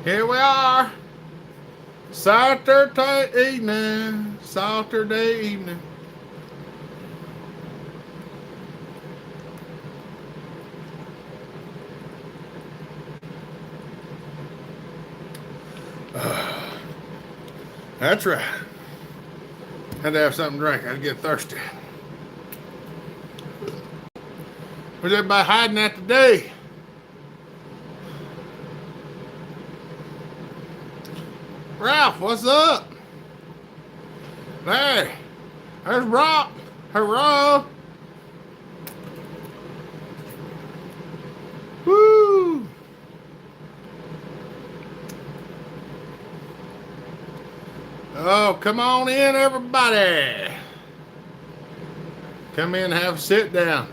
Here we are. Saturday evening. Saturday evening. That's right. Had to have something to drink. I had to get thirsty. Where's everybody hiding at today? Ralph, what's up? Hey, there's Rock. Hurrah. Woo. Oh, come on in, everybody. Come in and have a sit down.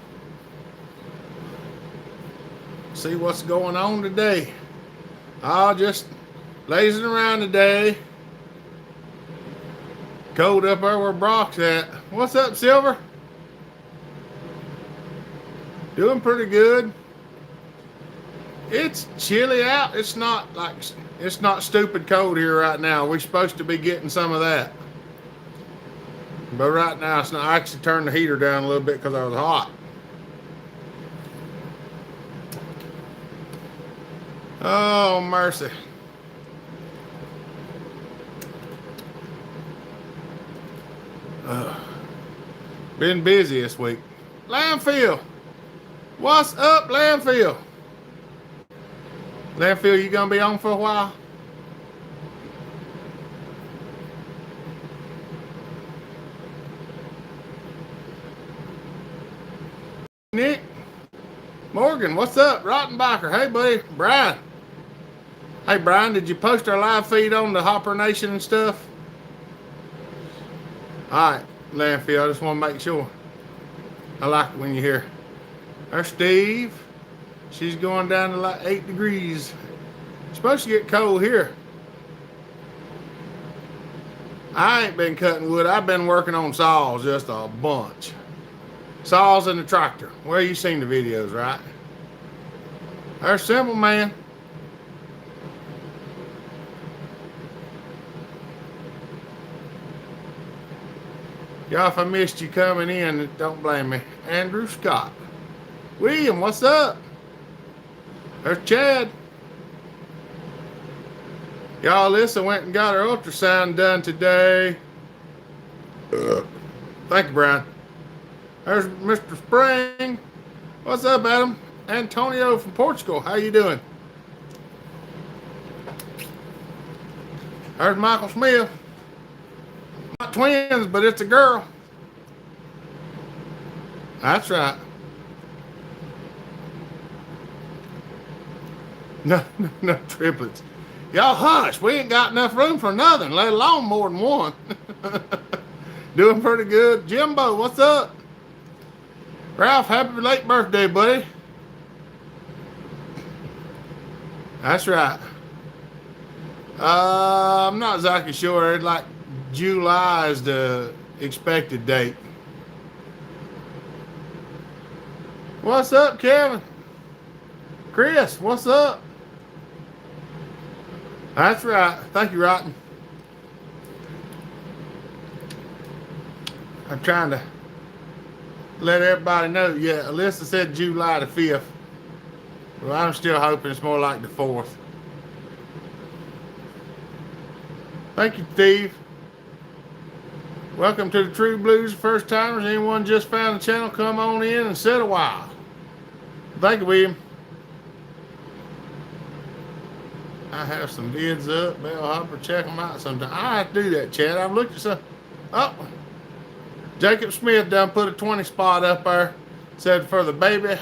See what's going on today. I'll just lazing around today. Cold up there where Brock's at. What's up, Silver? Doing pretty good. It's chilly out. It's not stupid cold here right now. We're supposed to be getting some of that. But right now it's not. I actually turned the heater down a little bit because I was hot. Oh, mercy. Been busy this week. Landfill. What's up, Landfill? Landfill, you gonna be on for a while? Nick. Morgan, what's up? Rottenbacher. Hey, buddy. Brian. Hey, Brian, did you post our live feed on the Hopper Nation and stuff? All right, Landfill, I just want to make sure. I like it when you're here. There's Steve. She's going down to like 8 degrees. It's supposed to get cold here. I ain't been cutting wood. I've been working on saws just a bunch. Saws and the tractor. Well, you seen the videos, right? There's Simple Man. Y'all, if I missed you coming in, don't blame me. Andrew Scott. William, what's up? There's Chad. Y'all, Alyssa went and got her ultrasound done today. Thank you, Brian. There's Mr. Spring. What's up, Adam? Antonio from Portugal. How you doing? There's Michael Smith. Not twins, but it's a girl. That's right. No triplets. Y'all hush. We ain't got enough room for nothing, let alone more than one. Doing pretty good. Jimbo, what's up? Ralph, happy late birthday, buddy. That's right. I'm not exactly sure. It's like July is the expected date. What's up, Kevin? Chris, what's up? That's right. Thank you, Rotten. I'm trying to let everybody know. Yeah, Alyssa said July the 5th. Well, I'm still hoping it's more like the 4th. Thank you, Steve. Welcome to the True Blues First Timers. Anyone just found the channel, come on in and sit a while. Thank you, William. I have some vids up. Bell Hopper, check them out sometime. I have to do that, Chad. I've looked at some. Oh, Jacob Smith done put a 20 spot up there. Said for the baby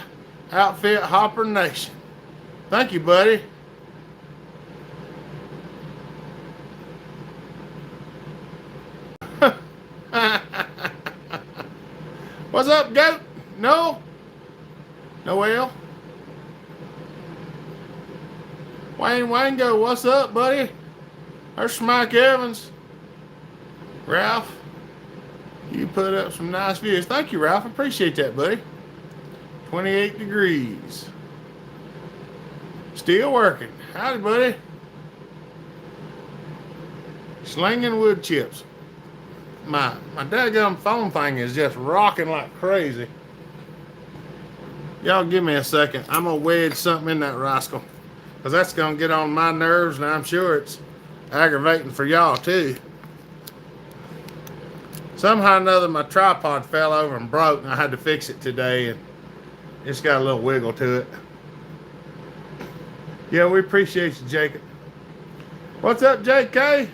outfit Hopper Nation. Thank you, buddy. What's up, goat? No? Noel? Wayne Wango, what's up, buddy? There's Mike Evans. Ralph, you put up some nice views. Thank you, Ralph. Appreciate that, buddy. 28 degrees. Still working. Howdy, buddy. Slinging wood chips. My daggum phone thing is just rocking like crazy. Y'all give me a second. I'm gonna wedge something in that rascal, cause that's gonna get on my nerves, and I'm sure it's aggravating for y'all too. Somehow or another, my tripod fell over and broke, and I had to fix it today, and it's got a little wiggle to it. Yeah, we appreciate you, Jacob. What's up, JK?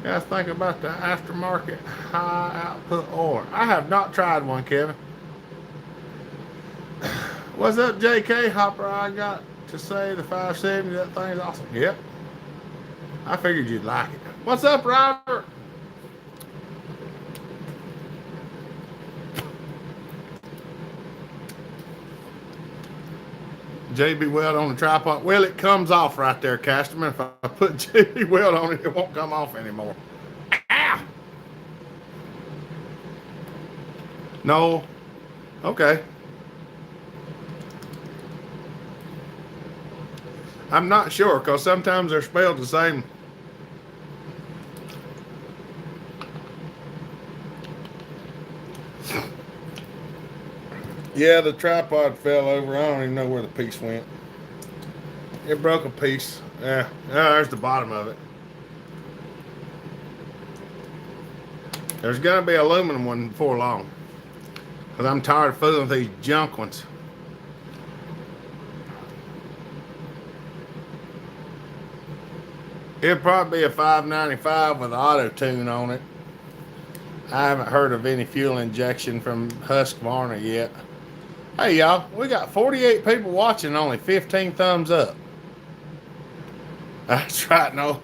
Guys, think about the aftermarket high output oil. I have not tried one, Kevin. What's up, JK? Hopper, I got to say the 570, that thing's awesome. Yep. I figured you'd like it. What's up, Robert? JB Weld on the tripod. Well, it comes off right there, Casterman. If I put JB Weld on it, it won't come off anymore. Ow! No. Okay. I'm not sure, because sometimes they're spelled the same. Yeah, the tripod fell over. I don't even know where the piece went. It broke a piece. Yeah, there's the bottom of it. There's going to be an aluminum one before long, because I'm tired of fooling with these junk ones. It'll probably be a 595 with auto tune on it. I haven't heard of any fuel injection from Husqvarna yet. Hey, y'all, we got 48 people watching, only 15 thumbs up. That's right, no.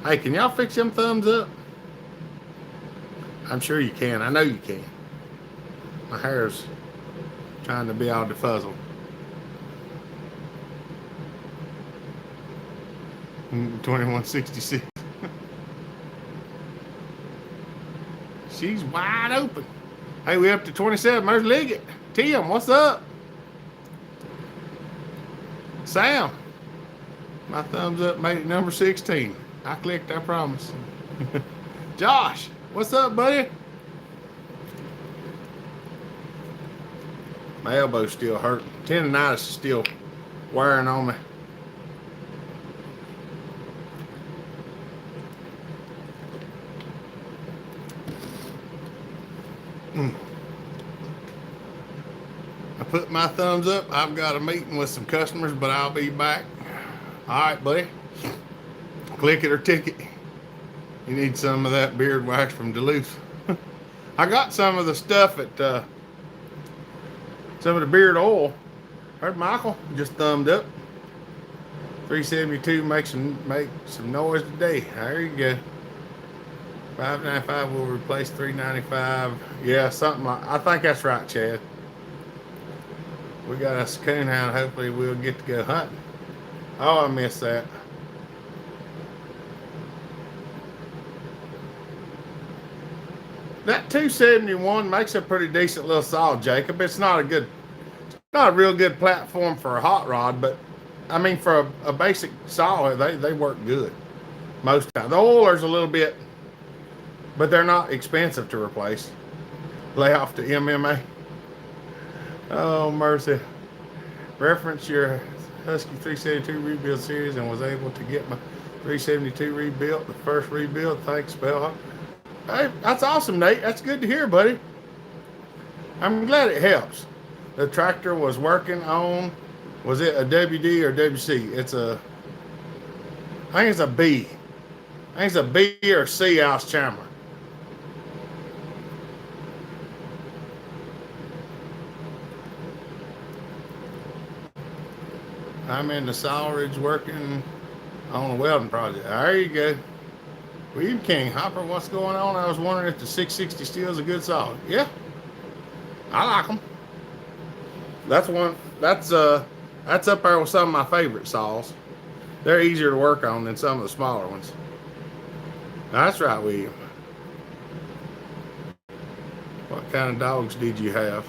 Hey, can y'all fix them thumbs up? I'm sure you can. I know you can. My hair's trying to be all defuzzled. 2166. She's wide open. Hey, we up to 27. There's Liggett. Tim, what's up? Sam. My thumbs up made it number 16. I clicked, I promise. Josh, what's up, buddy? My elbow's still hurting. Tendonitis is still wearing on me. I put my thumbs up. I've got a meeting with some customers, but I'll be back. All right, buddy. Click it or ticket. You need some of that beard wax from Duluth. I got some of the stuff at some of the beard oil. Heard Michael just thumbed up. 372 make some noise today. There you go. 595 will replace 395. Yeah, something like. I think that's right, Chad. We got us a coonhound. Hopefully we'll get to go hunting. Oh, I missed that. That 271 makes a pretty decent little saw, Jacob. It's not a real good platform for a hot rod, but I mean for a basic saw, they work good most times. The oilers a little bit, but they're not expensive to replace. Lay off the MMA. Oh, mercy. Reference your Husky 372 rebuild series and was able to get my 372 rebuilt, the first rebuild. Thanks, Bellhawk. Hey, that's awesome, Nate. That's good to hear, buddy. I'm glad it helps. The tractor was working on, was it a WD or WC? I think it's a B. I think it's a B or C ounce chamber. I'm in the Sawturday working on a welding project. There you go. Weed King, Hopper, what's going on? I was wondering if the 660 steel is a good saw. Yeah, I like them. That's up there with some of my favorite saws. They're easier to work on than some of the smaller ones. That's right, William. What kind of dogs did you have?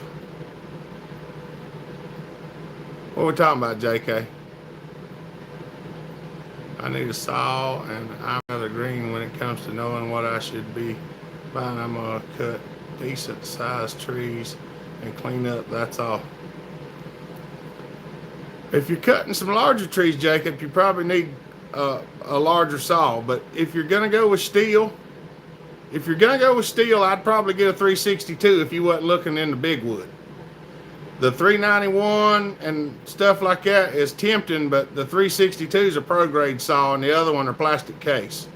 What are we talking about, JK? I need a saw, and I'm rather green when it comes to knowing what I should be buying. I'm gonna cut decent sized trees and clean up. That's all. If you're cutting some larger trees, Jacob, you probably need a larger saw. But if you're gonna go with steel, I'd probably get a 362 if you wasn't looking into big wood. The 391 and stuff like that is tempting, but the 362 is a pro grade saw, and the other one are plastic case.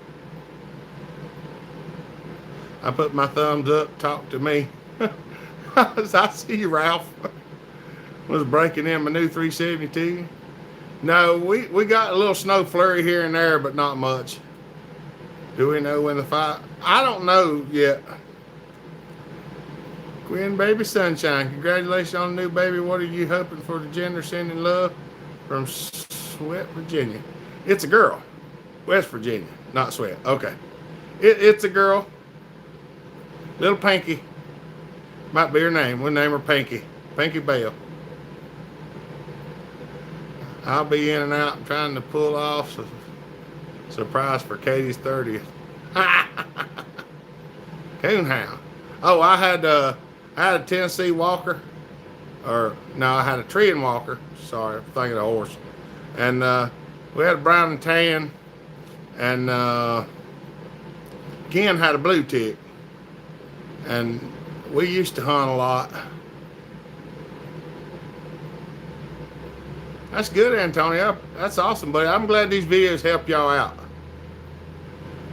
I put my thumbs up. Talk to me. I see you, Ralph. Was breaking in my new 372. No, we got a little snow flurry here and there, but not much. Do we know when the fire? I don't know yet. Gwen Baby Sunshine, congratulations on the new baby. What are you hoping for the gender? Sending love from Sweat, Virginia. It's a girl. West Virginia, not Sweat. Okay. It's a girl. Little Pinky. Might be her name. We'll name her Pinky. Pinky Bell. I'll be in and out trying to pull off a surprise for Katie's 30th. Coonhound. Oh, I had a Tennessee Walker. Or, no, I had a Treeing Walker. Sorry, I'm thinking of a horse. And we had a brown and tan. And Ken had a blue tick. And we used to hunt a lot. That's good, Antonio. That's awesome, buddy. I'm glad these videos help y'all out.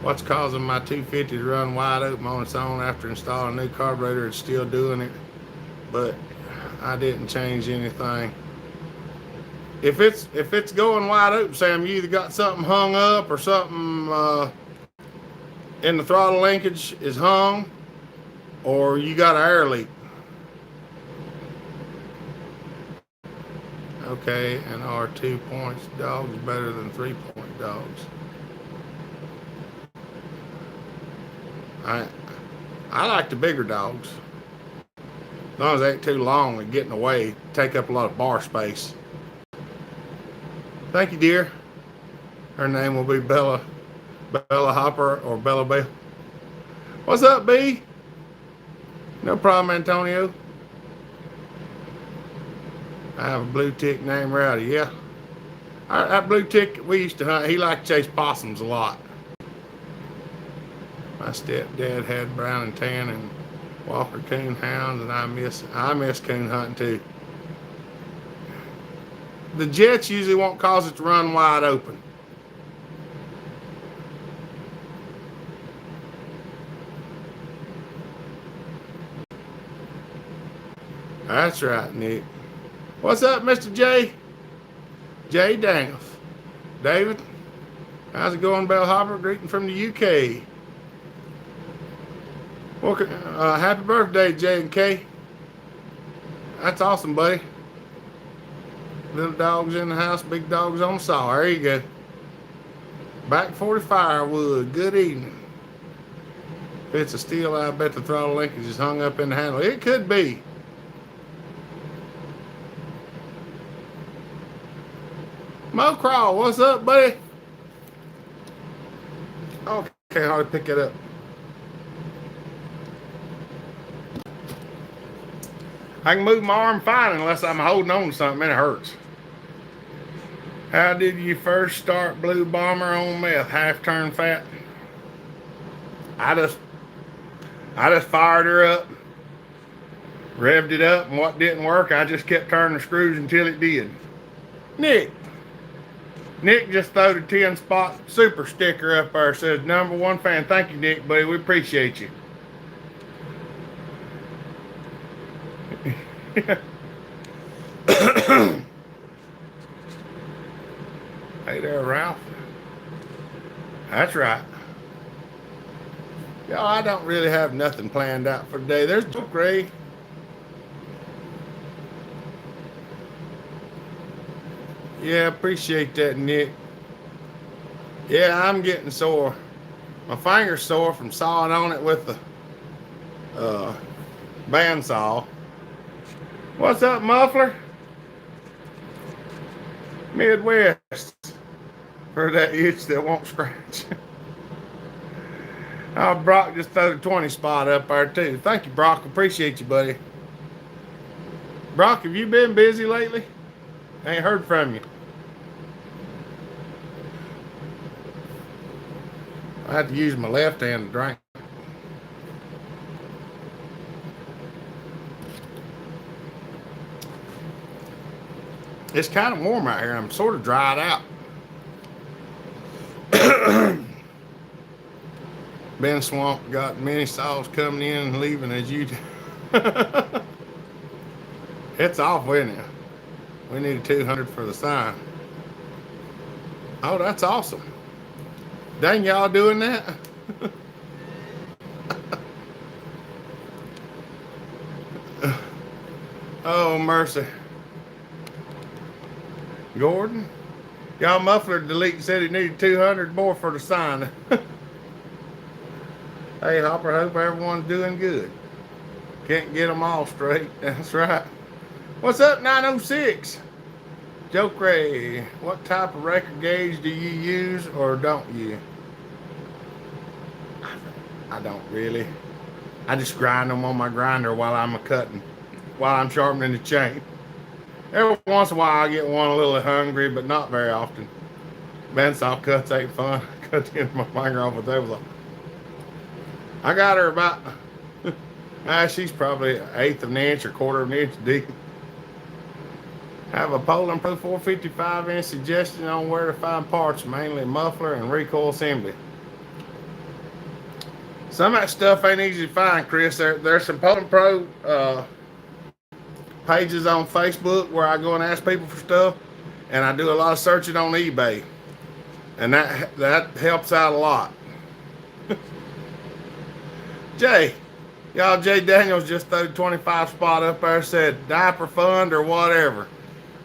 What's causing my 250 to run wide open on its own after installing a new carburetor? It's still doing it, but I didn't change anything. If it's going wide open, Sam, you either got something hung up or something in the throttle linkage is hung, or you got an air leak. Okay, and are 2 points dogs better than 3 point dogs? I like the bigger dogs. As long as they ain't too long and get in the way, take up a lot of bar space. Thank you, dear. Her name will be Bella Hopper or Bella Bell. What's up, B? No problem, Antonio. I have a blue tick named Rowdy. Yeah. That blue tick we used to hunt, he liked to chase possums a lot. My stepdad had brown and tan and Walker coon hounds, and I miss coon hunting too. The jets usually won't cause it to run wide open. That's right, Nick. What's up, Mr. J? Jay Daniels. David, how's it going, Bellhopper? Greeting from the UK. Well, happy birthday, J and K. That's awesome, buddy. Little dogs in the house, big dogs on the saw. There you go. Back for the firewood. Good evening. If it's a steel, I bet the throttle linkage is hung up in the handle. It could be. Mo Crawl, what's up, buddy? Oh, can't hardly pick it up. I can move my arm fine unless I'm holding on to something and it hurts. How did you first start Blue Bomber on meth? Half turn fat? I just fired her up, revved it up, and what didn't work, I just kept turning the screws until it did. Nick just threw the 10 spot super sticker up there. Says #1 fan. Thank you, Nick, buddy. We appreciate you. Hey there, Ralph. That's right. Y'all, I don't really have nothing planned out for today. There's Joe Gray. Yeah, appreciate that, Nick. Yeah, I'm getting sore. My finger's sore from sawing on it with the bandsaw. What's up, Muffler? Midwest. for that itch that won't scratch. Brock just threw the 20 spot up there too. Thank you, Brock. Appreciate you, buddy. Brock, have you been busy lately? I ain't heard from you. I had to use my left hand to drink. It's kind of warm out here. I'm sort of dried out. Been swamped, got many saws coming in and leaving as you do. It's off, isn't it? We need 200 for the sign. Oh, that's awesome. Dang, y'all doing that? Oh, mercy. Gordon? Y'all muffler delete said he needed 200 more for the sign. Hey, Hopper, hope everyone's doing good. Can't get them all straight. That's right. What's up, 906? Joe Cray, what type of record gauge do you use or don't you? I don't really. I just grind them on my grinder while I'm cutting, while I'm sharpening the chain. Every once in a while I get one a little hungry, but not very often. Bandsaw cuts ain't fun. Cut the end of my finger off with that. I got her about, she's probably an eighth of an inch or quarter of an inch deep. Have a Poland Pro 455-inch suggestion on where to find parts, mainly muffler and recoil assembly. Some of that stuff ain't easy to find, Chris. There's some Poland Pro pages on Facebook where I go and ask people for stuff, and I do a lot of searching on eBay, and that helps out a lot. Jay Daniels just threw 25 spot up there, said diaper fund or whatever.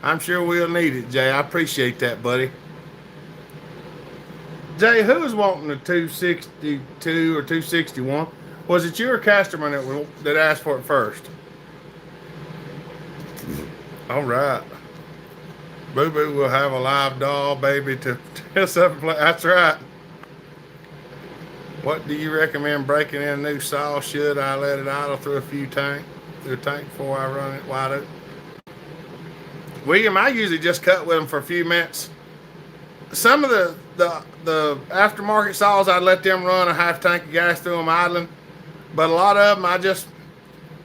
I'm sure we'll need it, Jay. I appreciate that, buddy. Jay, who was wanting the 262 or 261? Was it you or Casterman that asked for it first? All right. Boo Boo will have a live doll baby to test up and play. That's right. What do you recommend breaking in a new saw? Should I let it idle through a tank before I run it wide open? William, I usually just cut with them for a few minutes. Some of the aftermarket saws, I'd let them run a half tank of gas through them idling. But a lot of them, I just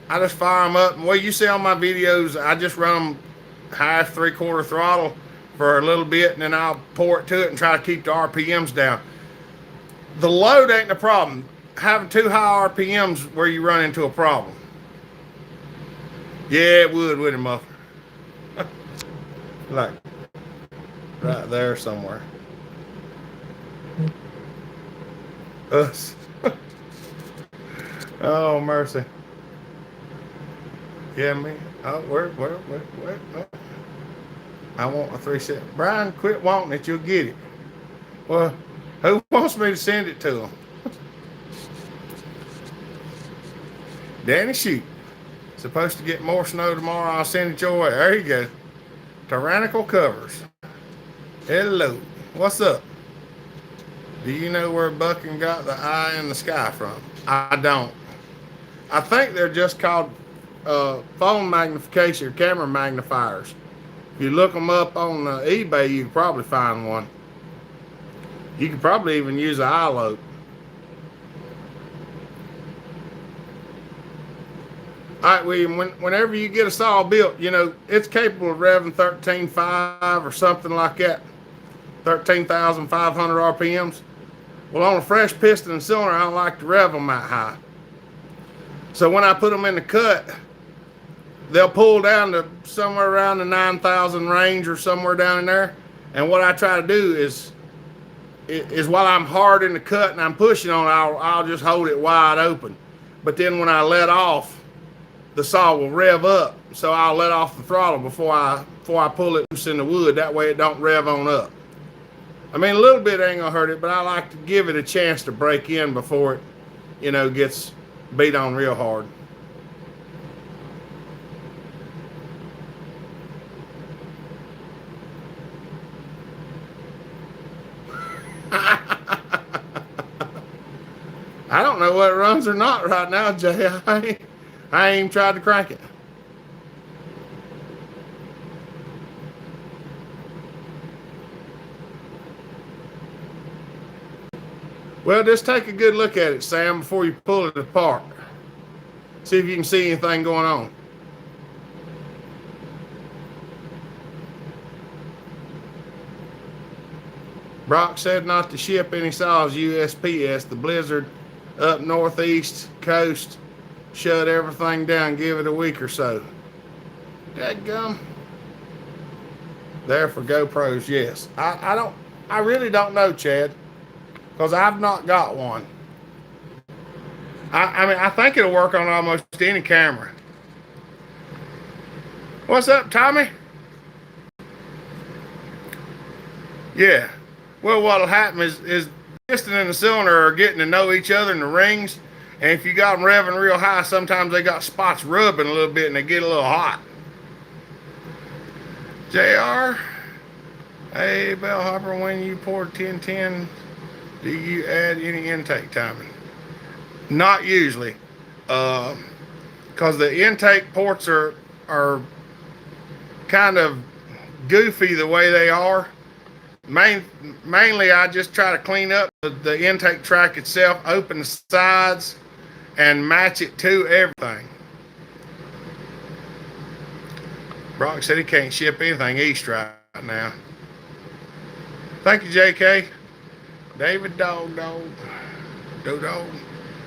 fire them up. And what you see on my videos, I just run them half, 3/4 throttle for a little bit, and then I'll pour it to it and try to keep the RPMs down. The load ain't the problem. Having too high RPMs where you run into a problem. Yeah, it would, wouldn't it, muffler? Like right there somewhere. Us. Oh, mercy. Yeah, me. Oh, where? I want a 3 set. Brian, quit wanting it. You'll get it. Well, who wants me to send it to them? Danny Shoot. Supposed to get more snow tomorrow. I'll send it your way. There you go. Tyrannical Covers. Hello. What's up? Do you know where Bucking got the eye in the sky from? I don't. I think they're just called phone magnification or camera magnifiers. If you look them up on eBay, you can probably find one. You could probably even use an eye lobe. All right, William, whenever you get a saw built, you know, it's capable of revving 13.5 or something like that, 13,500 RPMs. Well, on a fresh piston and cylinder, I don't like to rev them that high. So when I put them in the cut, they'll pull down to somewhere around the 9,000 range or somewhere down in there. And what I try to do is while I'm hard in the cut and I'm pushing on it, I'll just hold it wide open. But then when I let off, the saw will rev up, so I'll let off the throttle before I pull it loose in the wood. That way it don't rev on up. I mean, a little bit ain't gonna hurt it, but I like to give it a chance to break in before it, you know, gets beat on real hard. I don't know what it runs or not right now, Jay. I ain't even tried to crank it. Well, just take a good look at it, Sam, before you pull it apart. See if you can see anything going on. Brock said not to ship any saws USPS. The blizzard up northeast coast shut everything down. Give it a week or so. Dadgum. There for GoPros, yes. I really don't know, Chad, because I've not got one. I mean, I think it'll work on almost any camera. What's up, Tommy? Yeah. Well, what'll happen is the piston and the cylinder are getting to know each other in the rings, and if you got them revving real high, sometimes they got spots rubbing a little bit and they get a little hot. JR, hey, bellhopper, when you pour 1010, do you add any intake timing? Not usually, because the intake ports are kind of goofy the way they are. Mainly, I just try to clean up the intake track itself, open the sides, and match it to everything. Brock said he can't ship anything east right now. Thank you, JK. David Dog.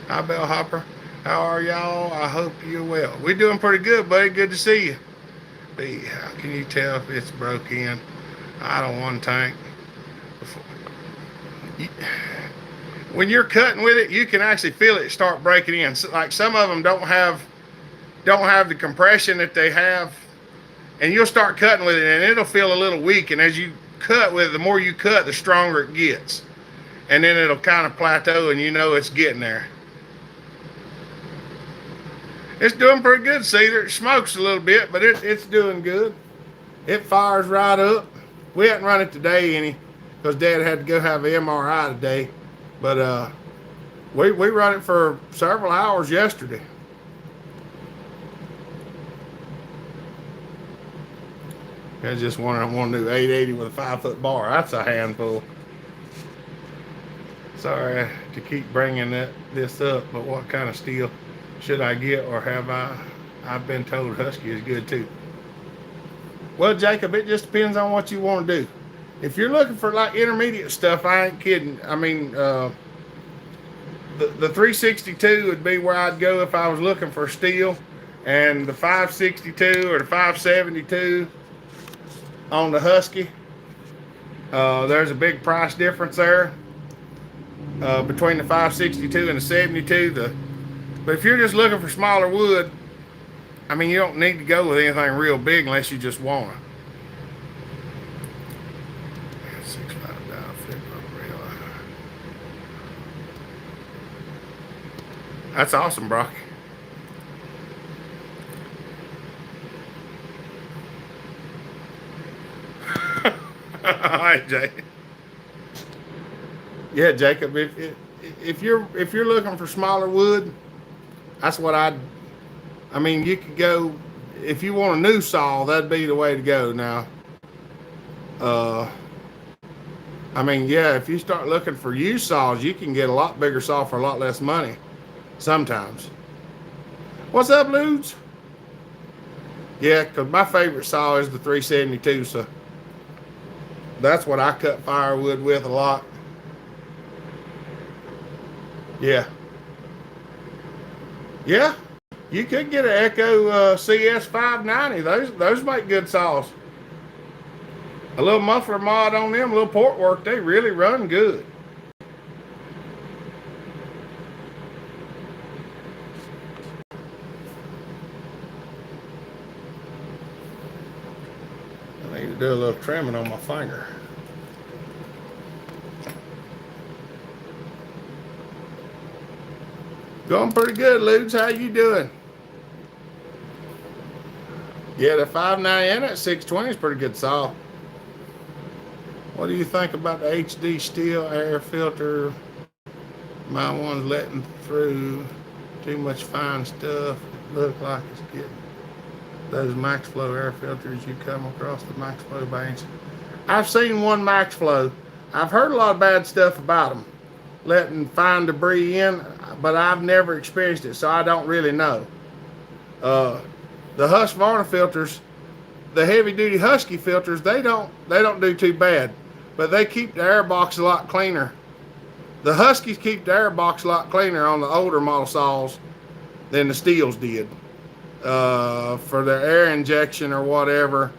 Hi, Bellhopper. How are y'all? I hope you're well. We're doing pretty good, buddy. Good to see you. B, how can you tell if it's broke in? I don't want to tank. When you're cutting with it, you can actually feel it start breaking in. So, like some of them don't have the compression that they have, and you'll start cutting with it, and it'll feel a little weak. And as you cut with it, the more you cut, the stronger it gets, and then it'll kind of plateau, and you know it's getting there. It's doing pretty good, Cedar. It smokes a little bit, but it's doing good. It fires right up. We hadn't run it today any, because Dad had to go have an MRI today. But we run it for several hours yesterday. I just want to do 880 with a 5-foot bar. That's a handful. Sorry to keep bringing this up, but what kind of steel should I get, or have I've been told Husky is good too? Well, Jacob, it just depends on what you want to do. If you're looking for like intermediate stuff, I ain't kidding. I mean, the 362 would be where I'd go if I was looking for steel, and the 562 or the 572 on the Husky. There's a big price difference there between the 562 and the 72. But if you're just looking for smaller wood, I mean, you don't need to go with anything real big unless you just want to. That's awesome, Brock. All right, Jay. Yeah, Jacob. If you're looking for smaller wood, that's what I mean, you could go, if you want a new saw, that'd be the way to go now. I mean, yeah, if you start looking for used saws, you can get a lot bigger saw for a lot less money sometimes. What's up, Ludes? Yeah, because my favorite saw is the 372, so that's what I cut firewood with a lot. Yeah. Yeah. You could get an Echo CS 590. Those make good saws. A little muffler mod on them, a little port work, they really run good. I need to do a little trimming on my finger. Going pretty good, Ludes. How you doing? Yeah, the 590 and that 620 is pretty good saw. What do you think about the HD steel air filter My one's letting through too much fine stuff. Look like it's getting those max flow air filters. You come across the max flow banks. I've seen one max flow. I've heard a lot of bad stuff about them, letting fine debris in, but I've never experienced it, so I don't really know. The Husqvarna filters, the heavy duty Husky filters, they don't do too bad, but they keep the air box a lot cleaner. The Huskies keep the air box a lot cleaner on the older model saws than the Steels did. For their air injection or whatever,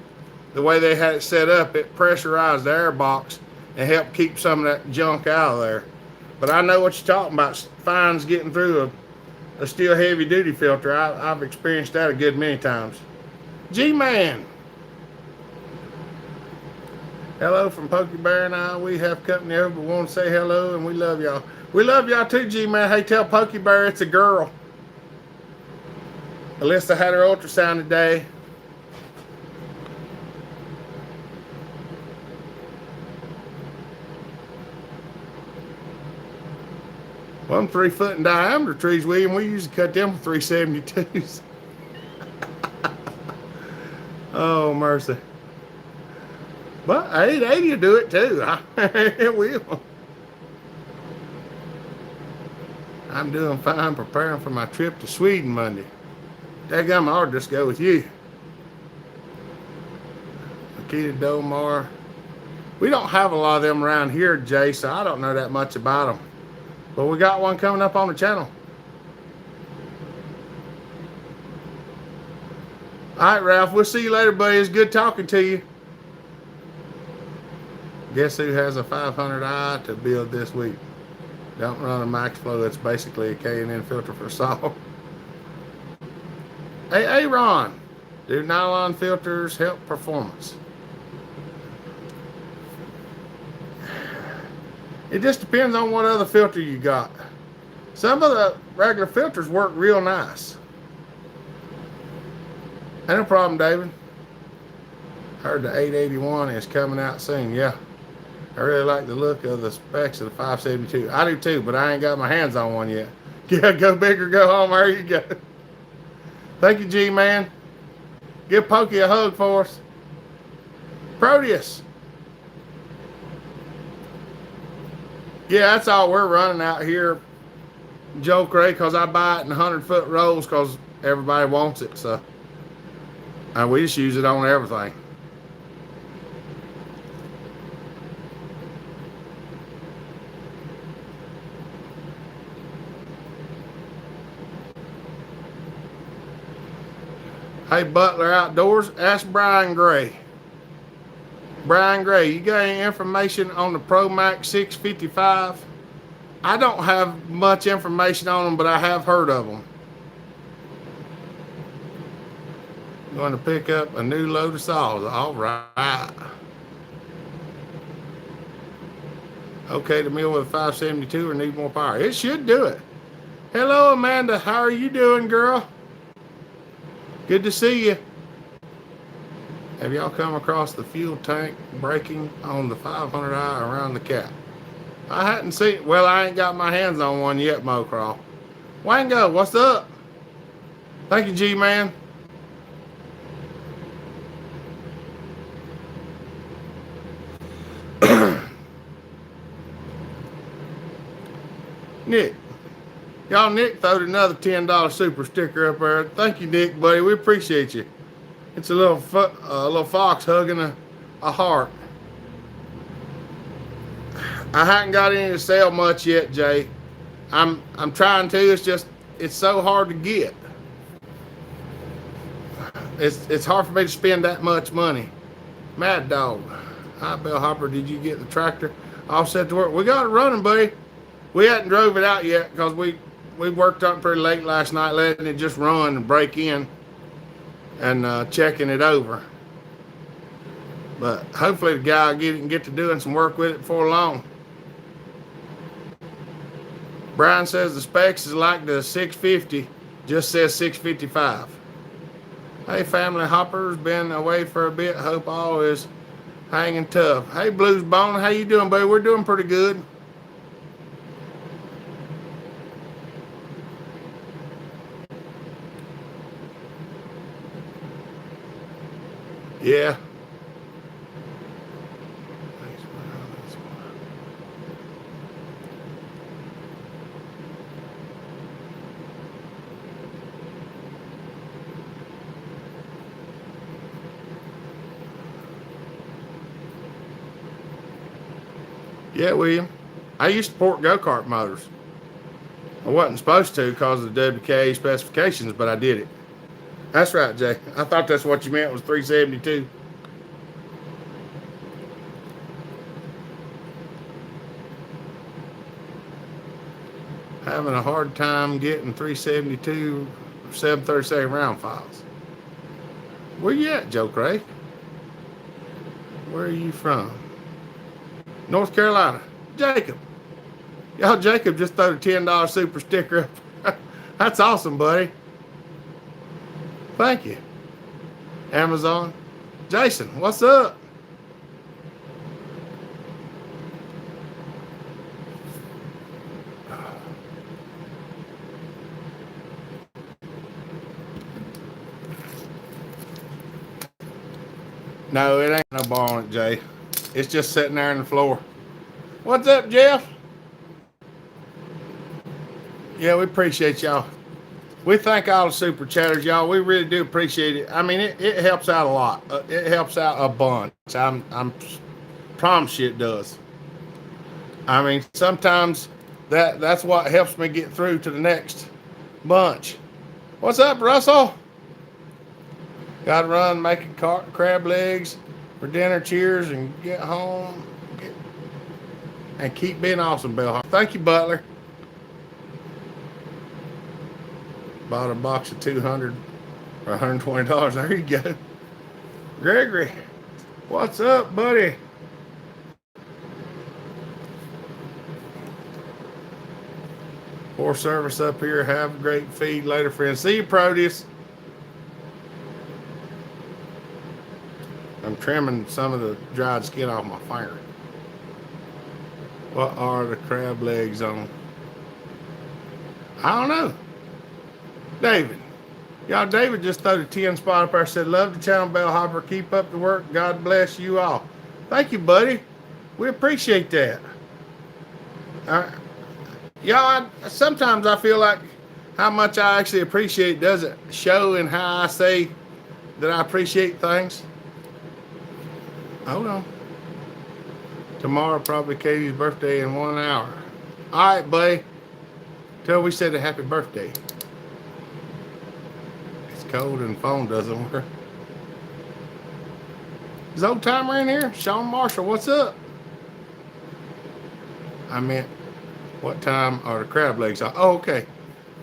the way they had it set up, it pressurized the air box and helped keep some of that junk out of there. But I know what you're talking about, fines getting through a Steel heavy duty filter. I've experienced that a good many times. G-Man. Hello from Pokey Bear and I. We have company over, but want to say hello, and we love y'all. We love y'all too, G-Man. Hey, tell Pokey Bear it's a girl. Alyssa had her ultrasound today. Well, them 3 foot in diameter trees, William, we usually cut them for 372s. Oh, mercy. But 880 will do it too. It will. I'm doing fine preparing for my trip to Sweden Monday. Daggum, I'll just go with you. Nikita Domar. We don't have a lot of them around here, Jay, so I don't know that much about them. But we got one coming up on the channel. All right, Ralph, we'll see you later, buddy. It's good talking to you. Guess who has a 500i to build this week? Don't run a max flow. It's basically a K&N filter for saw. Hey, Ron, do nylon filters help performance? It just depends on what other filter you got. Some of the regular filters work real nice. Ain't no problem, David. Heard the 881 is coming out soon. Yeah, I really like the look of the specs of the 572. I do too, but I ain't got my hands on one yet. Yeah, go big or go home. There you go. Thank you, G-Man. Give Pokey a hug for us. Proteus. Yeah, that's all we're running out here, Joe Cray, because I buy it in 100-foot rolls because everybody wants it. So we just use it on everything. Hey, Butler Outdoors, ask Brian Gray. Brian Gray, you got any information on the Pro Max 655? I don't have much information on them, but I have heard of them. Going to pick up a new load of saws. All right. Okay to mill with a 572 or need more power? It should do it. Hello, Amanda. How are you doing, girl? Good to see you. Have y'all come across the fuel tank breaking on the 500i around the cap? I hadn't seen, well, I ain't got my hands on one yet, Mo Crawl. Wango, what's up? Thank you, G-Man. Nick. Y'all, Nick throwed another $10 super sticker up there. Thank you, Nick, buddy. We appreciate you. It's a little fox hugging a heart. I haven't got any to sell much yet, Jay. I'm trying to. It's so hard to get. It's hard for me to spend that much money. Mad Dog. Hi, Bill Hopper. Did you get the tractor all set to work? We got it running, buddy. We hadn't drove it out yet because we worked up pretty late last night, letting it just run and break in and checking it over. But hopefully the guy will get to doing some work with it before long. Brian says the specs is like the 650, just says 655. Hey, family hoppers, been away for a bit. Hope all is hanging tough. Hey, Blues Bone, how you doing, buddy? We're doing pretty good. Yeah. Yeah, William. I used to port go-kart motors. I wasn't supposed to because of the WKA specifications, but I did it. That's right, Jay. I thought that's what you meant was 372. Having a hard time getting 372 732 round files. Where you at, Joe Cray? Where are you from? North Carolina. Jacob. Y'all, Jacob just threw a $10 super sticker up. That's awesome, buddy. Thank you. Amazon. Jason, what's up? No, it ain't no bar on it, Jay. It's just sitting there on the floor. What's up, Jeff? Yeah, we appreciate y'all. We thank all the super chatters, y'all. We really do appreciate it. I mean, it helps out a lot. It helps out a bunch. I'm promise you it does. I mean, sometimes that's what helps me get through to the next bunch. What's up, Russell? Got to run making crab legs for dinner. Cheers and get home. And keep being awesome, Bell. Thank you, Butler. Bought a box of 200 or $120. There you go. Gregory, what's up, buddy? Poor service up here. Have a great feed later, friends. See you, Proteus. I'm trimming some of the dried skin off my finger. What are the crab legs on? I don't know. David. Y'all, David just threw the 10 spot up there. Said, love the channel, Bellhopper. Keep up the work. God bless you all. Thank you, buddy. We appreciate that. Y'all, sometimes I feel like how much I actually appreciate doesn't show in how I say that I appreciate things. Hold on. Tomorrow, probably Katie's birthday in 1 hour. All right, buddy. Till we said a happy birthday. It's cold and the phone doesn't work. Is Old Timer in here? Sean Marshall, what's up? I meant, what time are the crab legs on? Oh, okay.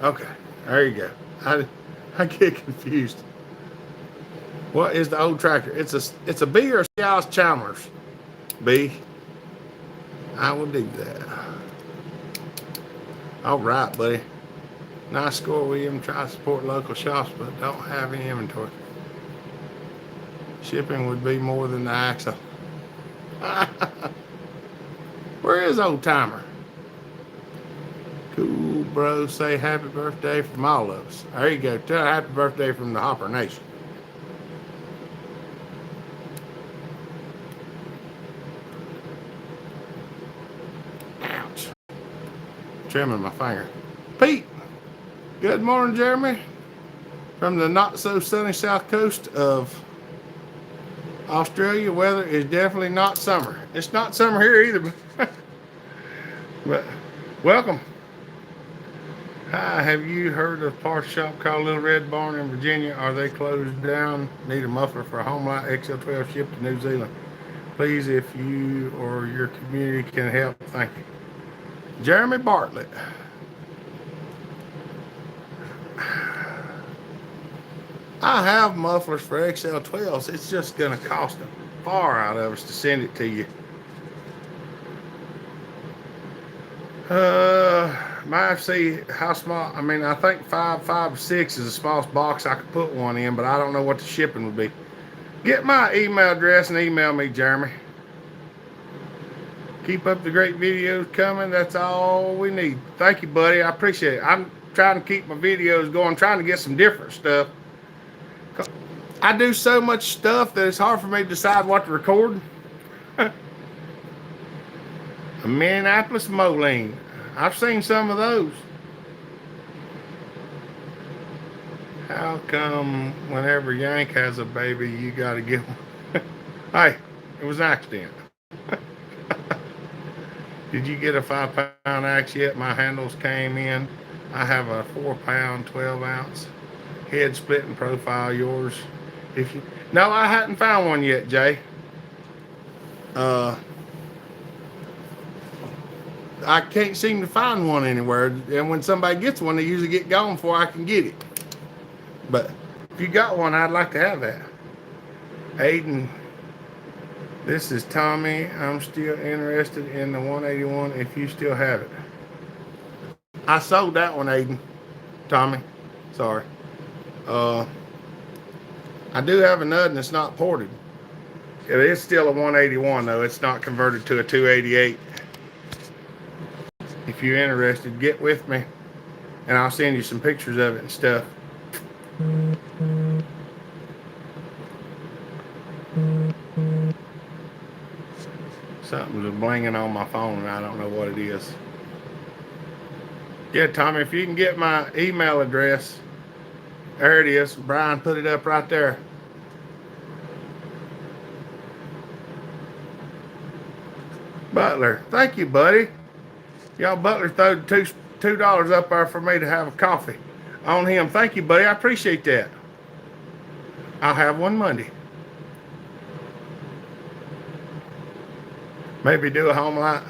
Okay. There you go. I get confused. What is the old tractor? It's a B or a Cialis Chalmers? B. I will do that. All right, buddy. Nice score, William. Try to support local shops, but don't have any inventory. Shipping would be more than the axle. Where is Old Timer? Cool, bro. Say happy birthday from all of us. There you go. Tell happy birthday from the Hopper Nation. Ouch. Trimming my finger. Pete. Good morning, Jeremy. From the not so sunny south coast of Australia, weather is definitely not summer. It's not summer here either, but welcome. Hi, have you heard of a parts shop called Little Red Barn in Virginia? Are they closed down? Need a muffler for a Homelight XL12 shipped to New Zealand. Please, if you or your community can help, thank you. Jeremy Bartlett. I have mufflers for XL12s. It's just going to cost a far out of us to send it to you. Might see how small. I mean, I think 5 or 6 is the smallest box I could put one in, but I don't know what the shipping would be. Get my email address and email me, Jeremy. Keep up the great videos coming. That's all we need. Thank you, buddy. I appreciate it. I'm trying to keep my videos going, trying to get some different stuff. I do so much stuff that it's hard for me to decide what to record. A Minneapolis Moline. I've seen some of those. How come whenever Yank has a baby, you got to give one? Hey, it was an accident. Did you get a 5 pound axe yet? My handles came in. I have a 4 pound, 12 ounce head splitting profile. Yours, if you. No, I hadn't found one yet, Jay. Uh, I can't seem to find one anywhere. And when somebody gets one, they usually get gone before I can get it. But if you got one, I'd like to have that. Aiden, this is Tommy. I'm still interested in the 181 if you still have it. I sold that one, Aiden. Tommy, sorry. I do have another that's not ported. It is still a 181 though. It's not converted to a 288. If you're interested, get with me and I'll send you some pictures of it and stuff. Something's blinging on my phone and I don't know what it is. Yeah, Tommy, if you can get my email address, there it is. Brian put it up right there. Butler, thank you, buddy. Y'all, Butler threw $2 up there for me to have a coffee on him. Thank you, buddy. I appreciate that. I'll have one Monday. Maybe do a home live.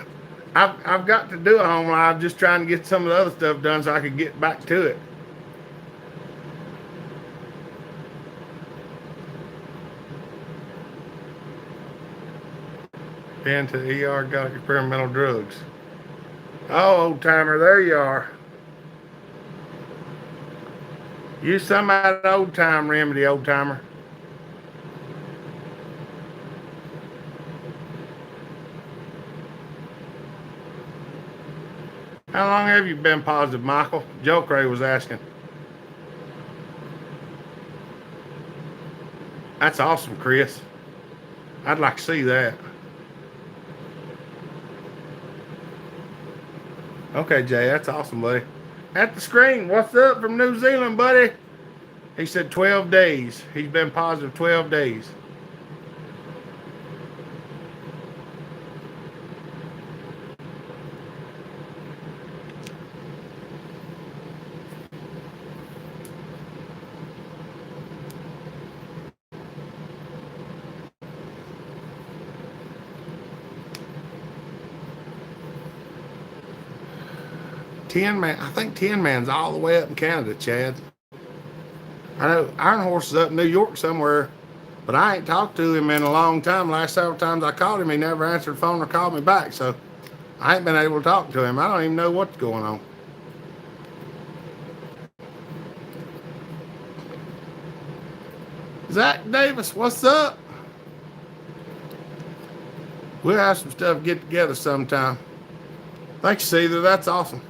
I've got to do a home live, just trying to get some of the other stuff done so I could get back to it. Been to the ER, got experimental drugs. Oh, old timer, there you are. Use some of that old time remedy, old timer. How long have you been positive, Michael? Joe Cray was asking. That's awesome, Chris. I'd like to see that. Okay, Jay, that's awesome, buddy. At the screen, what's up from New Zealand, buddy? He said 12 days. He's been positive 12 days. Tin Man, I think Tin Man's all the way up in Canada, Chad. I know Iron Horse is up in New York somewhere, but I ain't talked to him in a long time. Last several times I called him, he never answered the phone or called me back, so I ain't been able to talk to him. I don't even know what's going on. Zach Davis, what's up? We'll have some stuff to get together sometime. Thanks, Cedar. That's awesome.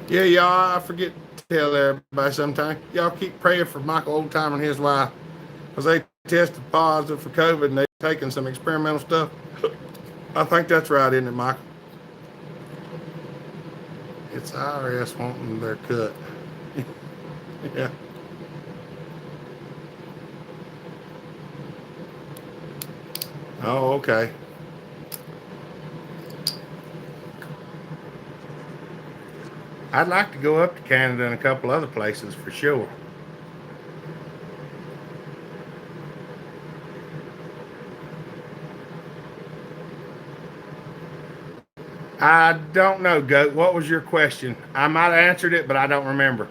Yeah, y'all, I forget to tell everybody sometime. Y'all keep praying for Michael Oldtimer and his wife, because they tested positive for COVID and they've taken some experimental stuff. I think that's right, isn't it, Michael? It's IRS wanting their cut. Yeah. Oh, okay. I'd like to go up to Canada and a couple other places for sure. I don't know, Goat. What was your question? I might have answered it, but I don't remember.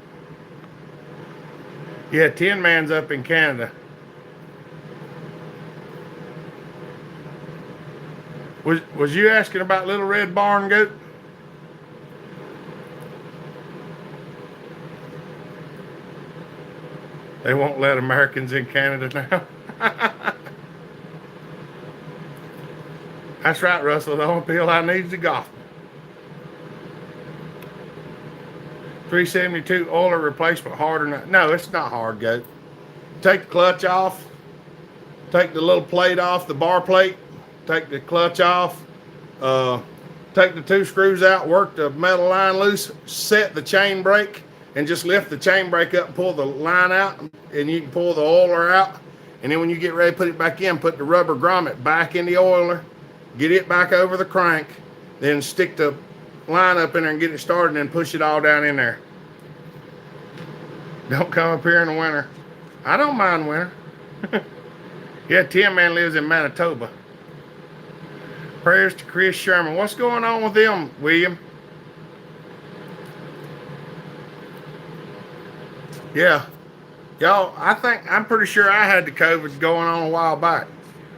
Yeah, Tin Man's up in Canada. Was you asking about Little Red Barn, Goat? They won't let Americans in Canada now. That's right, Russell. The only pill I need is the gospel. 372 oiler replacement hard or not? No, it's not hard, Goat. take the clutch off, take the little plate off, the bar plate, take the clutch off, uh, take the 2 screws out, work the metal line loose, set the chain brake, and just lift the chain brake up and pull the line out, and you can pull the oiler out. And then when you get ready to put it back in, put the rubber grommet back in the oiler, get it back over the crank, then stick the line up in there and get it started, and then push it all down in there. Don't come up here in the winter. I don't mind winter. Yeah, Tim Man lives in Manitoba. Prayers to Chris Sherman. What's going on with them, William? Yeah. Y'all, I'm pretty sure I had the COVID going on a while back.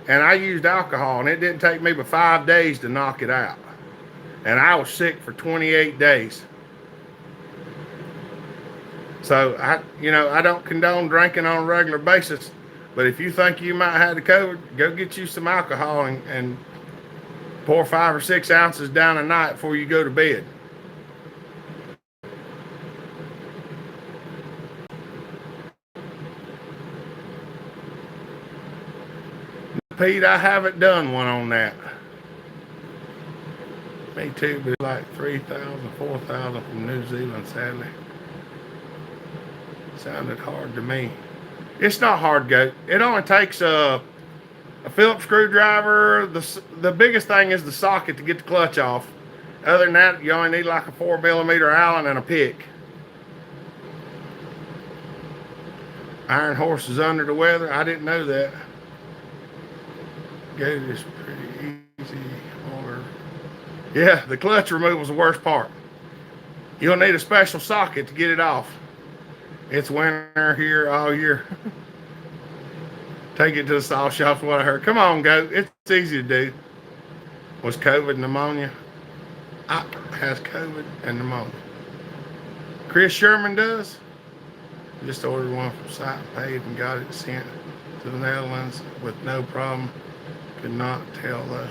And I used alcohol, and it didn't take me but 5 days to knock it out. And I was sick for 28 days. So, I don't condone drinking on a regular basis. But if you think you might have the COVID, go get you some alcohol and pour 5 or 6 ounces down a night before you go to bed. Pete, I haven't done one on that. Me too, but like 3,000, 4,000 from New Zealand, sadly. Sounded hard to me. It's not hard, Goat. It only takes a Phillips screwdriver. The biggest thing is the socket to get the clutch off. Other than that, you only need like a 4mm Allen and a pick. Iron Horse is under the weather. I didn't know that. Goat is pretty easy. Yeah, the clutch removal is the worst part. You'll need a special socket to get it off. It's winter here all year. Take it to the saw shops, what I heard. Come on, Goat. It's easy to do. Was COVID pneumonia? Has COVID and pneumonia. Chris Sherman does. Just ordered one from site, paid, and got it sent to the Netherlands with no problem. Could not tell though.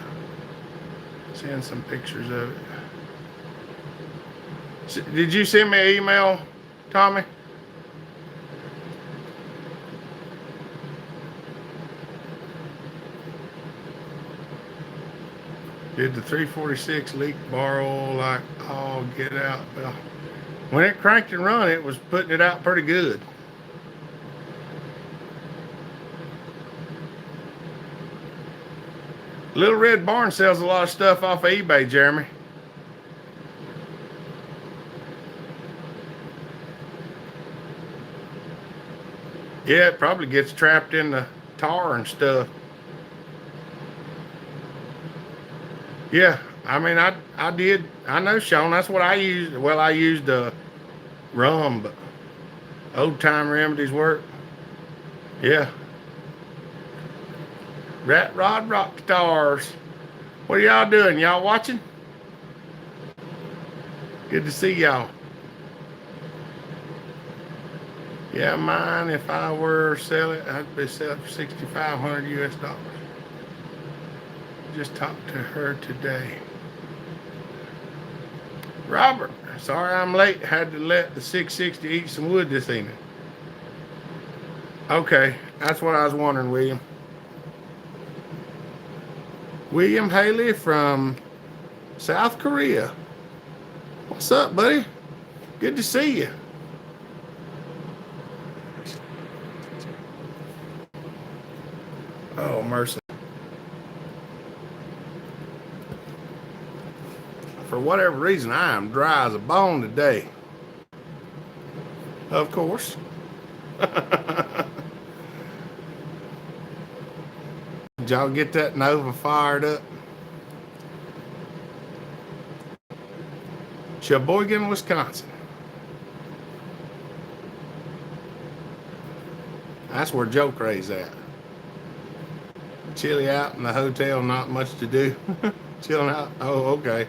Send some pictures of it. Did you send me an email, Tommy? Did the 346 leak bar oil like all get out? Well, when it cranked and run, it was putting it out pretty good. Little Red Barn sells a lot of stuff off of eBay, Jeremy. Yeah, it probably gets trapped in the tar and stuff. Yeah, I mean, I did. I know, Sean. That's what I used. Well, I used rum, but old time remedies work. Yeah. Rat Rod Rock Stars. What are y'all doing? Y'all watching? Good to see y'all. Yeah, mine, if I were to sell it, I'd be selling for $6,500 US. Just talked to her today. Robert, sorry I'm late. Had to let the 660 eat some wood this evening. Okay, that's what I was wondering, William. William Haley from South Korea. What's up, buddy? Good to see you. Oh, mercy. For whatever reason, I am dry as a bone today. Of course. Did y'all get that Nova fired up? Sheboygan, Wisconsin. That's where Joe Cray's at. Chilly out in the hotel, not much to do. Chilling out. Oh, okay.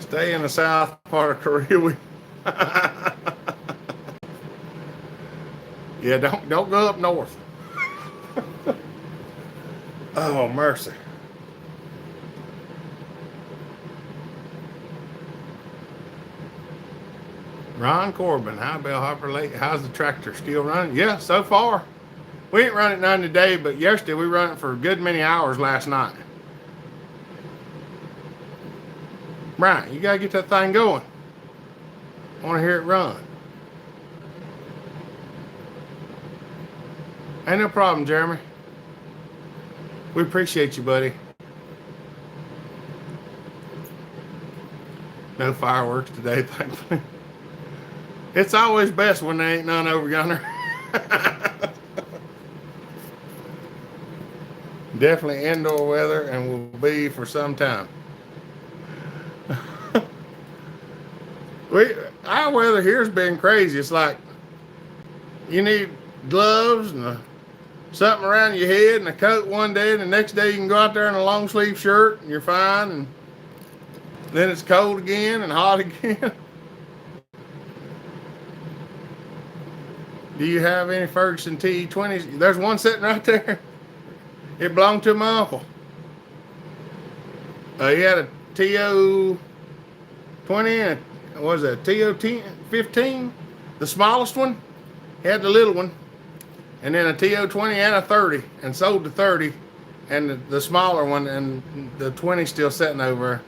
Stay in the south part of Korea. Yeah, don't go up north. Oh, mercy. Ron Corbin, hi Bell Hopper Lake. How's the tractor still running? Yeah, so far. We ain't run it none today, but yesterday we run it for a good many hours last night. Brian, you gotta get that thing going. I wanna hear it run. Ain't no problem, Jeremy. We appreciate you, buddy. No fireworks today, thankfully. It's always best when there ain't none over yonder. Definitely indoor weather and will be for some time. Our weather here's been crazy. It's like you need gloves and something around your head and a coat one day, and the next day you can go out there in a long sleeve shirt and you're fine, and then it's cold again and hot again. Do you have any Ferguson TE20s? There's one sitting right there. It belonged to my uncle. He had a TO20 and what was that, TO15? The smallest one. He had the little one. And then a TO20 and a 30. And sold the 30 and the smaller one, and the 20 still sitting over there.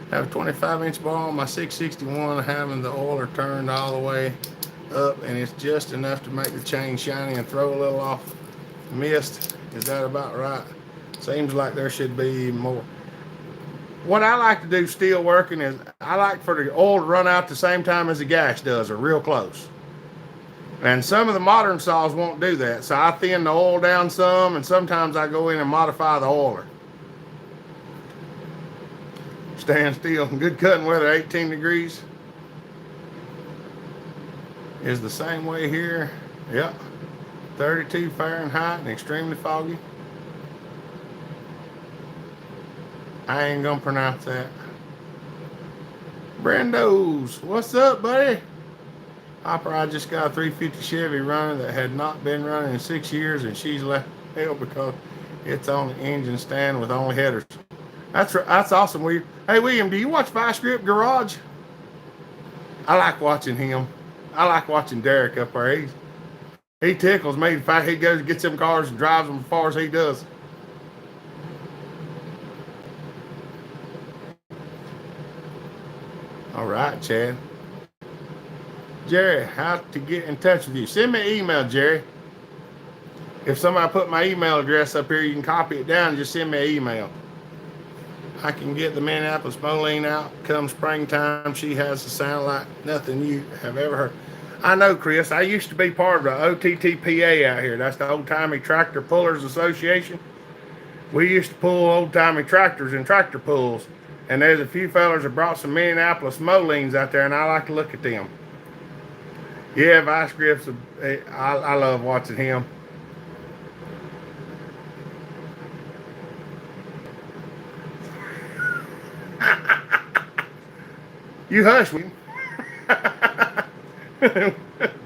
Have a 25-inch ball on my 661, having the oiler turned all the way up, and it's just enough to make the chain shiny and throw a little off mist. Is that about right? Seems like there should be even more. What I like to do steel working is I like for the oil to run out the same time as the gas does, or real close. And some of the modern saws won't do that, so I thin the oil down some, and sometimes I go in and modify the oiler. Stand still. Good cutting weather, 18 degrees. Is the same way here. Yep. 32 Fahrenheit and extremely foggy. I ain't gonna pronounce that. Brando's, what's up, buddy? Hopper, I just got a 350 Chevy running that had not been running in 6 years, and she's left hell because it's on the engine stand with only headers. That's awesome. Hey, William, do you watch Vice Grip Garage? I like watching him. I like watching Derek up there. He tickles me. In fact, he goes and gets them cars and drives them as far as he does. All right, Chad. Jerry, how to get in touch with you? Send me an email, Jerry. If somebody put my email address up here, you can copy it down and just send me an email. I can get the Minneapolis Moline out come springtime. She has a sound like nothing you have ever heard. I know, Chris. I used to be part of the OTTPA out here. That's the Old Timey Tractor Pullers Association. We used to pull old timey tractors and tractor pulls. And there's a few fellas that brought some Minneapolis Molines out there, and I like to look at them. Yeah, Vice Grips, I love watching him. You hush me.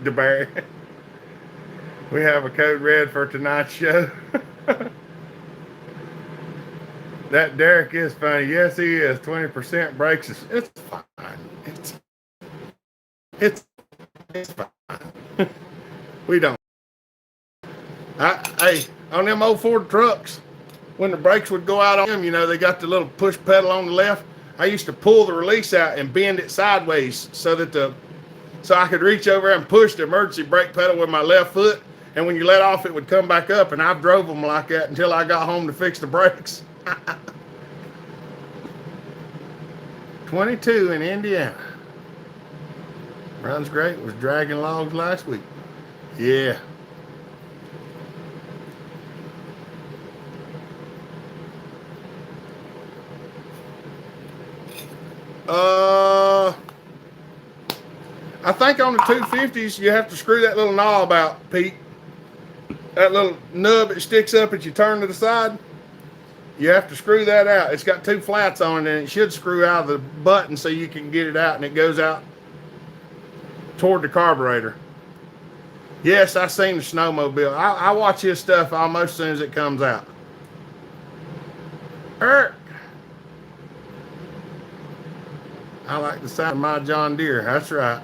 DeBarry. We have a code red for tonight's show. That Derek is funny. Yes, he is. 20% brakes. It's fine. It's fine. We don't. Hey, on them old Ford trucks, when the brakes would go out on them, you know, they got the little push pedal on the left. I used to pull the release out and bend it sideways so I could reach over and push the emergency brake pedal with my left foot. And when you let off, it would come back up. And I've drove them like that until I got home to fix the brakes. 22 in Indiana. Runs great. Was dragging logs last week. Yeah. I think on the 250s, you have to screw that little knob out, Pete. That little nub that sticks up as you turn to the side. You have to screw that out. It's got two flats on it, and it should screw out of the button so you can get it out, and it goes out toward the carburetor. Yes, I seen the snowmobile. I watch his stuff almost as soon as it comes out. Eric, I like the sound of my John Deere. That's right.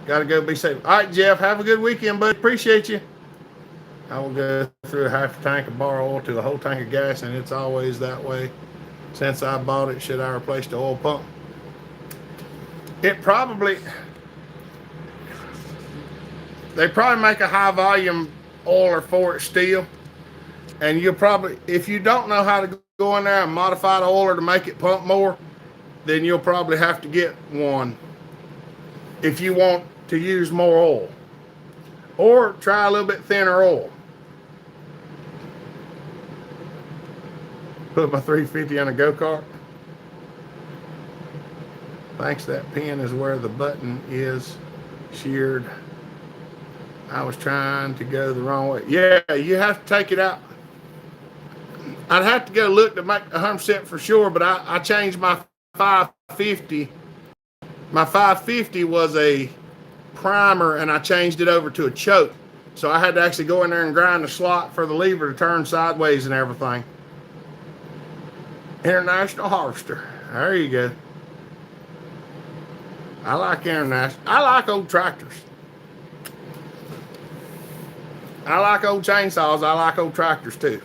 Got to go be safe. All right, Jeff, have a good weekend, buddy. Appreciate you. I will go through a half a tank of bar oil to a whole tank of gas, and it's always that way since I bought it. Should I replace the oil pump? It probably, they probably make a high volume oiler for it still. And you'll probably, if you don't know how to go in there and modify the oiler to make it pump more, then you'll probably have to get one if you want to use more oil. Or try a little bit thinner oil. Put my 350 on a go-kart. Thanks, that pin is where the button is sheared. I was trying to go the wrong way. Yeah, you have to take it out. I'd have to go look to make 100% for sure, but I changed my 550. My 550 was a primer, and I changed it over to a choke. So I had to actually go in there and grind the slot for the lever to turn sideways and everything. International Harvester. There you go. I like international. I like old tractors. I like old chainsaws. I like old tractors too.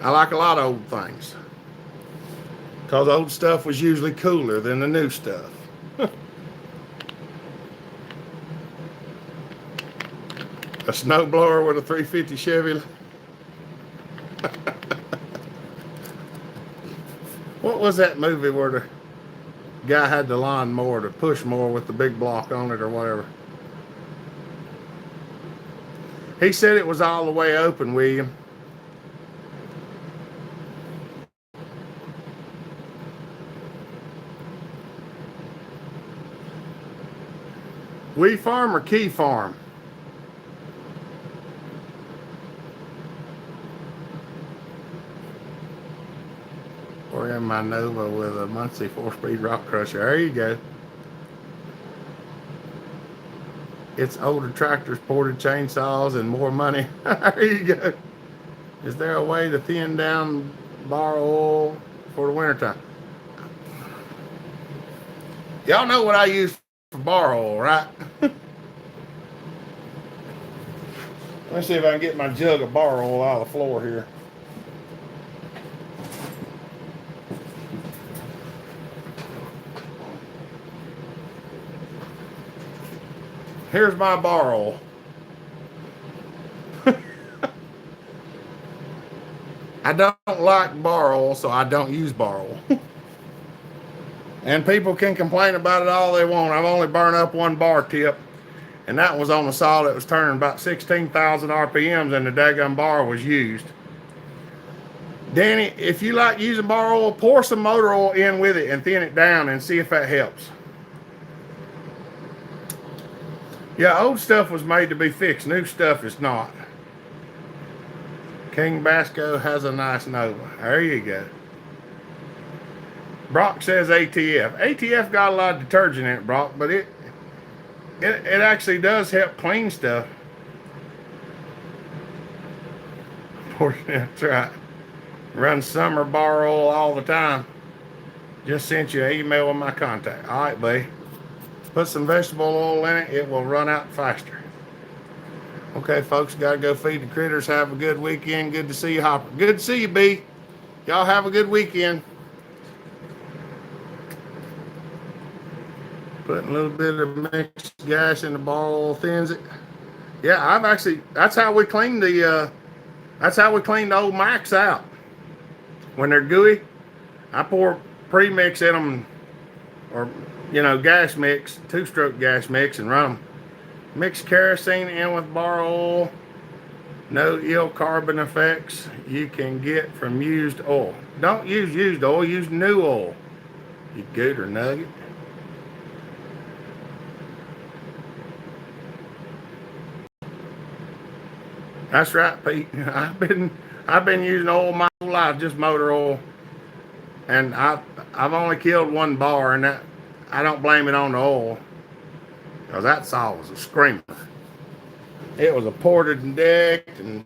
I like a lot of old things. Because old stuff was usually cooler than the new stuff. A snowblower with a 350 Chevy. What was that movie where the guy had the lawnmower to push more with the big block on it or whatever? He said it was all the way open, William. We farm or Key Farm? Or in my Nova with a Muncie 4-speed rock crusher. There you go. It's older tractors, ported chainsaws, and more money. There you go. Is there a way to thin down bar oil for the wintertime? Y'all know what I use for bar oil, right? Let's see if I can get my jug of bar oil out of the floor here. Here's my bar oil. I don't like bar oil, so I don't use bar oil. And people can complain about it all they want. I've only burned up one bar tip, and that was on a saw that was turning about 16,000 RPMs, and the daggum bar was used. Danny, if you like using bar oil, pour some motor oil in with it and thin it down and see if that helps. Yeah, old stuff was made to be fixed. New stuff is not. King Basco has a nice Nova. There you go. Brock says ATF. ATF got a lot of detergent in it, Brock, but it actually does help clean stuff. That's right. Run summer bar oil all the time. Just sent you an email with my contact. All right, buddy. Put some vegetable oil in it. It will run out faster. Okay, folks, got to go feed the critters. Have a good weekend. Good to see you, Hopper. Good to see you, B. Y'all have a good weekend. Putting a little bit of mixed gas in the bar oil, thins it. Yeah, I've actually, that's how we clean the old Macs out. When they're gooey, I pour pre-mix in them, or, gas mix, 2-stroke gas mix, and run them. Mix kerosene in with bar oil. No ill carbon effects you can get from used oil. Don't use used oil, use new oil. You gooter nugget. That's right, Pete. I've been using oil my whole life, just motor oil, and I've only killed one bar, and that I don't blame it on the oil, because that saw was a screamer. It was a ported and decked and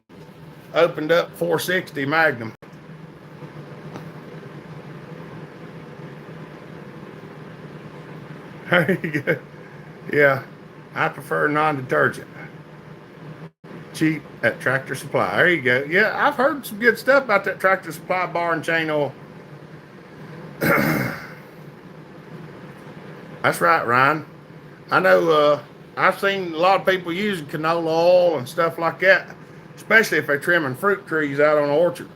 opened up 460 Magnum. There you go. Yeah, I prefer non-detergent. Cheap at Tractor Supply. There you go. Yeah, I've heard some good stuff about that Tractor Supply bar and chain oil. That's right, Ryan. I know I've seen a lot of people using canola oil and stuff like that, especially if they're trimming fruit trees out on the orchard.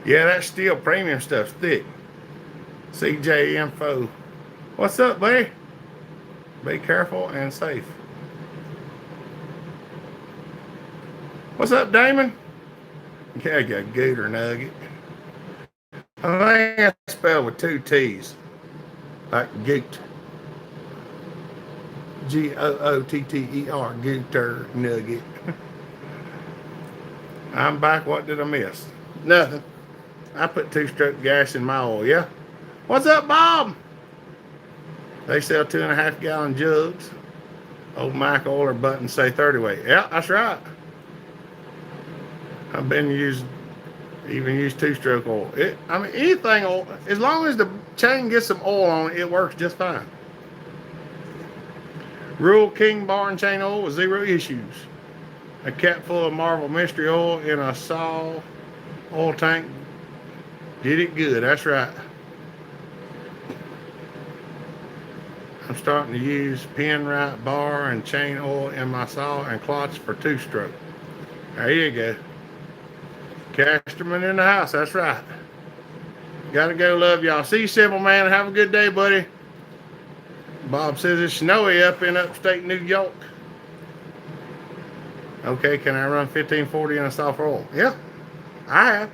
Yeah, that steel premium stuff's thick. CJ Info. What's up, buddy? Be careful and safe. What's up, Damon? Yeah, I got Gooter Nugget. I think that's spelled with two T's. Like Goot. Gootter, Gooter Nugget. I'm back. What did I miss? Nothing. I put two-stroke gas in my oil, yeah? What's up, Bob? They sell 2.5 gallon jugs. Old Mac oiler buttons say 30 weight. Yeah, that's right. I've been even used two-stroke oil. I mean, anything oil, as long as the chain gets some oil on it, it works just fine. Rural King bar and chain oil with 0 issues. A cap full of Marvel Mystery oil in a saw oil tank. Did it good, that's right. I'm starting to use Penrite bar and chain oil in my saw and clots for two-stroke. There you go. Casterman in the house, that's right. Gotta go, love y'all. See you, Simple Man. Have a good day, buddy. Bob says it's snowy up in upstate New York. Okay, can I run 1540 in a soft oil? Yeah, I have.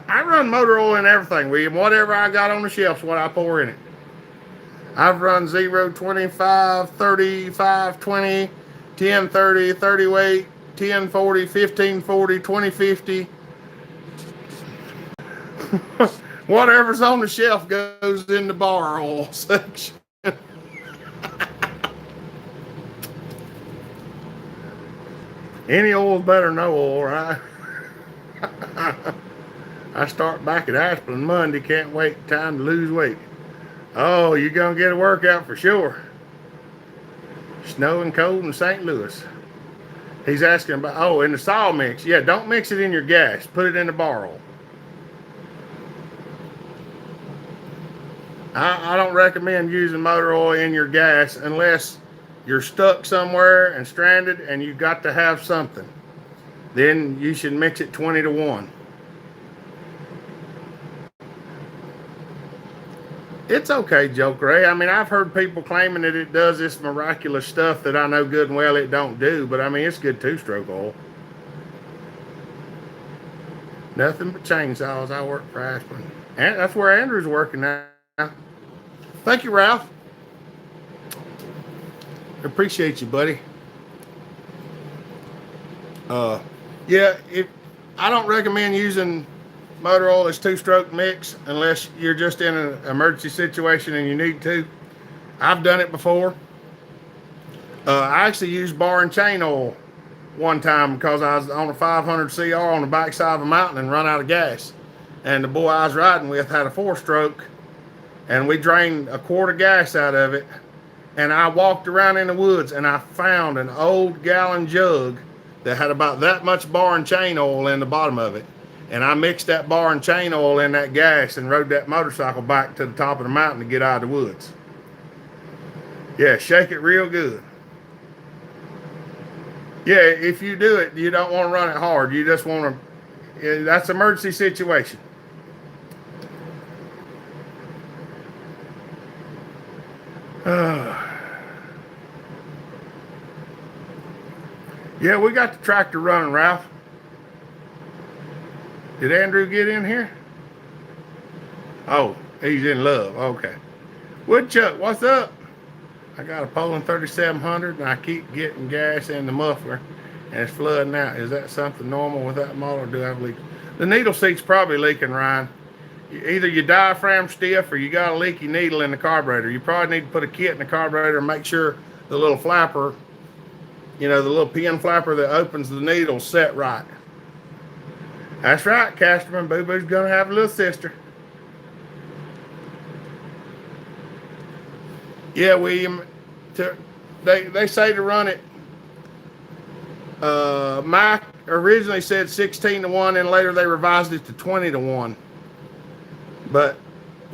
I run motor oil in everything, William. Whatever I got on the shelf's what I pour in it. I've run 0, 25, 35, 20, 10, 30, 30 weight, 10, 40, 15, 40, 20, 50. Whatever's on the shelf goes in the bar oil section. Any oil's better than no oil, right? I start back at Aspen Monday. Can't wait. Time to lose weight. Oh, you're going to get a workout for sure. Snow and cold in St. Louis. He's asking about, in the saw mix. Yeah, don't mix it in your gas. Put it in the bar oil. I don't recommend using motor oil in your gas unless you're stuck somewhere and stranded and you've got to have something. Then you should mix it 20-1. It's okay, Joe Gray. I mean, I've heard people claiming that it does this miraculous stuff that I know good and well it don't do, but I mean, it's good two-stroke oil. Nothing but chainsaws. I work for Aspen. And that's where Andrew's working now. Thank you, Ralph. Appreciate you, buddy. Yeah, I don't recommend using motor oil as two-stroke mix unless you're just in an emergency situation and you need to. I've done it before. I actually used bar and chain oil one time because I was on a 500 CR on the backside of a mountain and run out of gas. And the boy I was riding with had a 4-stroke, and we drained a quart of gas out of it. And I walked around in the woods and I found an old gallon jug that had about that much bar and chain oil in the bottom of it. And I mixed that bar and chain oil in that gas and rode that motorcycle back to the top of the mountain to get out of the woods. Yeah, shake it real good. Yeah, if you do it, you don't want to run it hard. You just want to, that's an emergency situation. Yeah, we got the tractor running, Ralph. Did Andrew get in here? Oh, he's in love. Okay. Woodchuck, what's up? I got a Poland 3700 and I keep getting gas in the muffler and it's flooding out. Is that something normal with that model or do I have leaks? The needle seat's probably leaking, Ryan. Either your diaphragm stiff or you got a leaky needle in the carburetor. You probably need to put a kit in the carburetor and make sure the little flapper, the little pin flapper that opens the needle set right. That's right, Casterman. Boo Boo's gonna have a little sister. Yeah, William. They say to run it. Mike originally said 16-1, and later they revised it to 20-1. But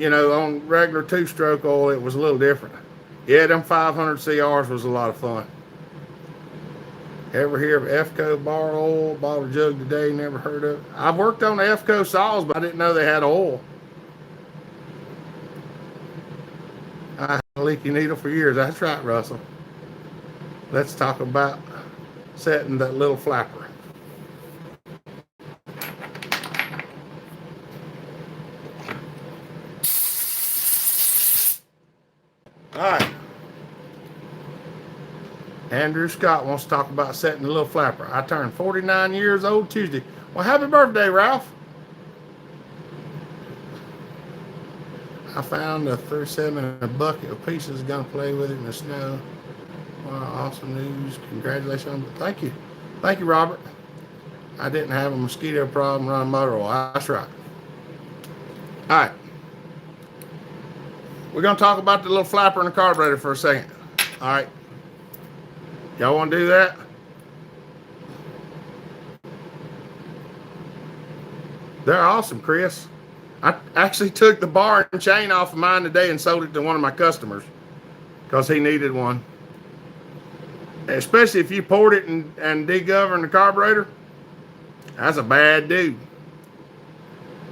on regular two-stroke oil, it was a little different. Yeah, them 500 CRs was a lot of fun. Ever hear of EFCO bar oil? Bought a jug today, never heard of it. I've worked on the EFCO saws, but I didn't know they had oil. I had a leaky needle for years. That's right, Russell. Let's talk about setting that little flapper. All right. Andrew Scott wants to talk about setting the little flapper. I turned 49 years old Tuesday. Well, happy birthday, Ralph. I found a 37 in a bucket of pieces. Gonna play with it in the snow. Wow, awesome news. Congratulations. Thank you. Thank you, Robert. I didn't have a mosquito problem running motor oil. That's right. All right. We're going to talk about the little flapper in the carburetor for a second. All right. Y'all want to do that? They're awesome, Chris. I actually took the bar and chain off of mine today and sold it to one of my customers because he needed one. Especially if you poured it and degoverned the carburetor. That's a bad dude.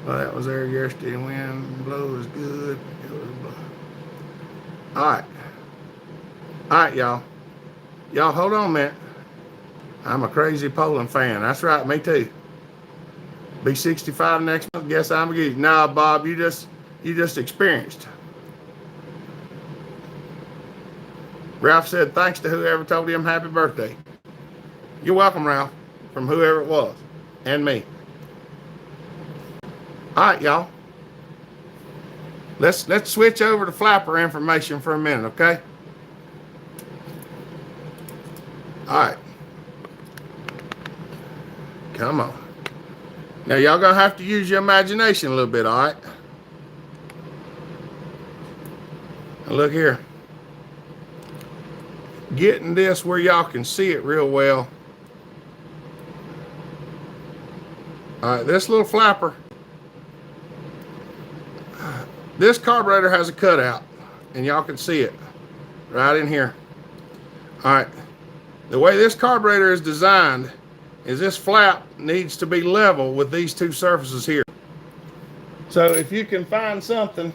Well, that was there yesterday. Wind blow was good. All right. All right, y'all. Y'all, hold on a minute. I'm a crazy Poland fan. That's right, me too. Be 65 next month. Guess I'm a geek. Nah, Bob, you just experienced. Ralph said thanks to whoever told him happy birthday. You're welcome, Ralph, from whoever it was, and me. All right, y'all. Let's switch over to flapper information for a minute, okay? All right. Come on. Now, y'all gonna have to use your imagination a little bit, all right? Now look here. Getting this where y'all can see it real well. All right, this little flapper. This carburetor has a cutout, and y'all can see it right in here. All right. The way this carburetor is designed is this flap needs to be level with these two surfaces here. So if you can find something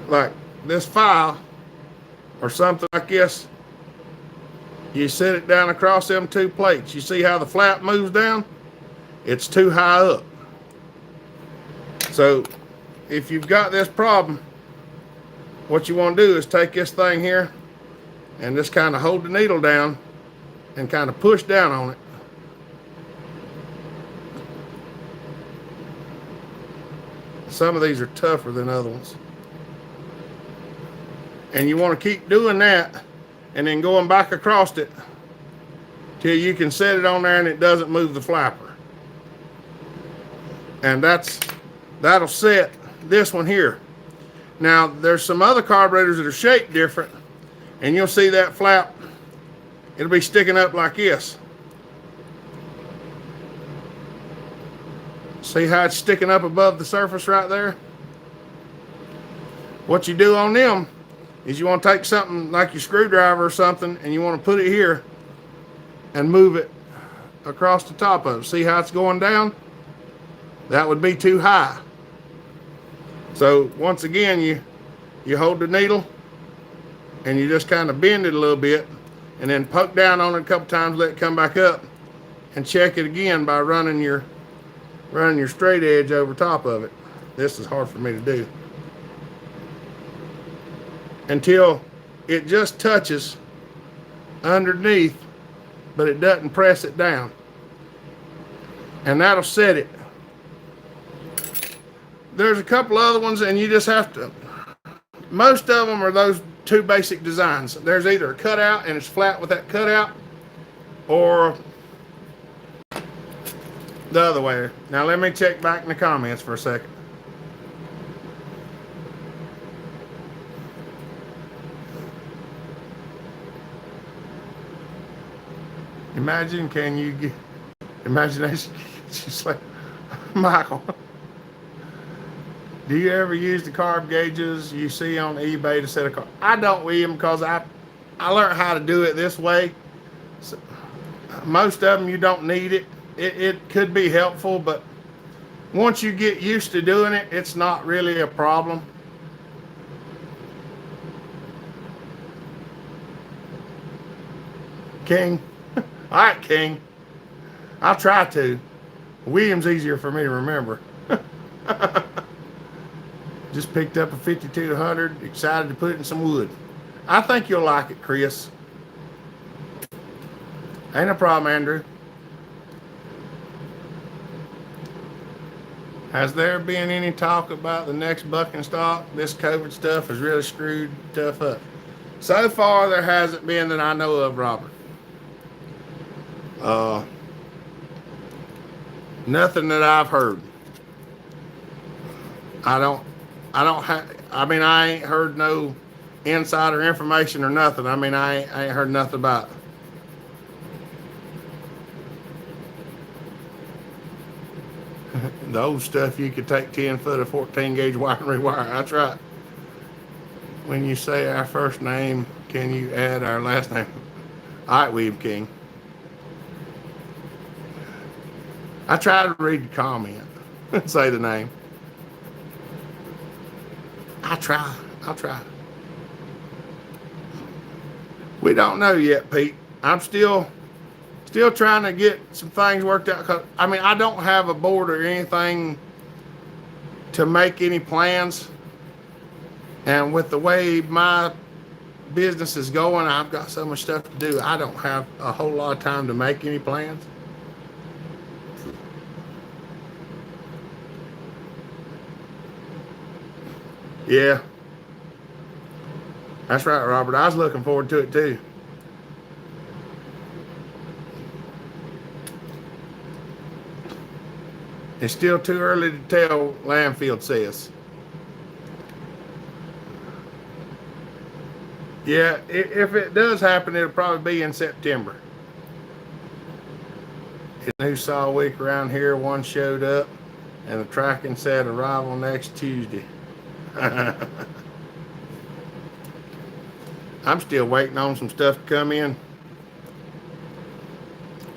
like this file or something like this, you set it down across them two plates. You see how the flap moves down? It's too high up. So if you've got this problem, what you want to do is take this thing here and just kind of hold the needle down and kind of push down on it. Some of these are tougher than other ones. And you want to keep doing that and then going back across it till you can set it on there and it doesn't move the flapper. And that'll set this one here. Now, there's some other carburetors that are shaped different, and you'll see that flap, it'll be sticking up like this. See how it's sticking up above the surface right there? What you do on them is you want to take something like your screwdriver or something, and you want to put it here and move it across the top of it. See how it's going down? That would be too high. So once again, you hold the needle and you just kind of bend it a little bit and then poke down on it a couple times, let it come back up, and check it again by running your straight edge over top of it. This is hard for me to do. Until it just touches underneath, but it doesn't press it down. And that'll set it. There's a couple other ones, and you just have to, most of them are those two basic designs. There's either a cutout and it's flat with that cutout, or the other way. Now let me check back in the comments for a second. Imagine, can you get imagination? She's like, Michael, do you ever use the carb gauges you see on eBay to set a car? I don't, William, because I learned how to do it this way. So, most of them you don't need it. It could be helpful, but once you get used to doing it, it's not really a problem. King. All right, King. I'll try to. William's easier for me to remember. Just picked up a 5200, excited to put it in some wood. I think you'll like it, Chris. Ain't a problem, Andrew. Has there been any talk about the next bucking stock? This COVID stuff has really screwed stuff up. So far, there hasn't been that I know of, Robert. Nothing that I've heard. I mean, I ain't heard no insider information or nothing. I mean, I ain't heard nothing about it. The old stuff, you could take 10 foot of 14 gauge wire and rewire. That's right. When you say our first name, can you add our last name? All right, Weeb King. I try to read the comment and say the name. I'll try. We don't know yet, Pete. I'm still trying to get some things worked out. Cause, I mean, I don't have a board or anything to make any plans. And with the way my business is going, I've got so much stuff to do. I don't have a whole lot of time to make any plans. Yeah. That's right, Robert. I was looking forward to it too. It's still too early to tell, Landfield says. Yeah, if it does happen, it'll probably be in September. New saw week around here, one showed up, and the tracking said arrival next Tuesday. I'm still waiting on some stuff to come in.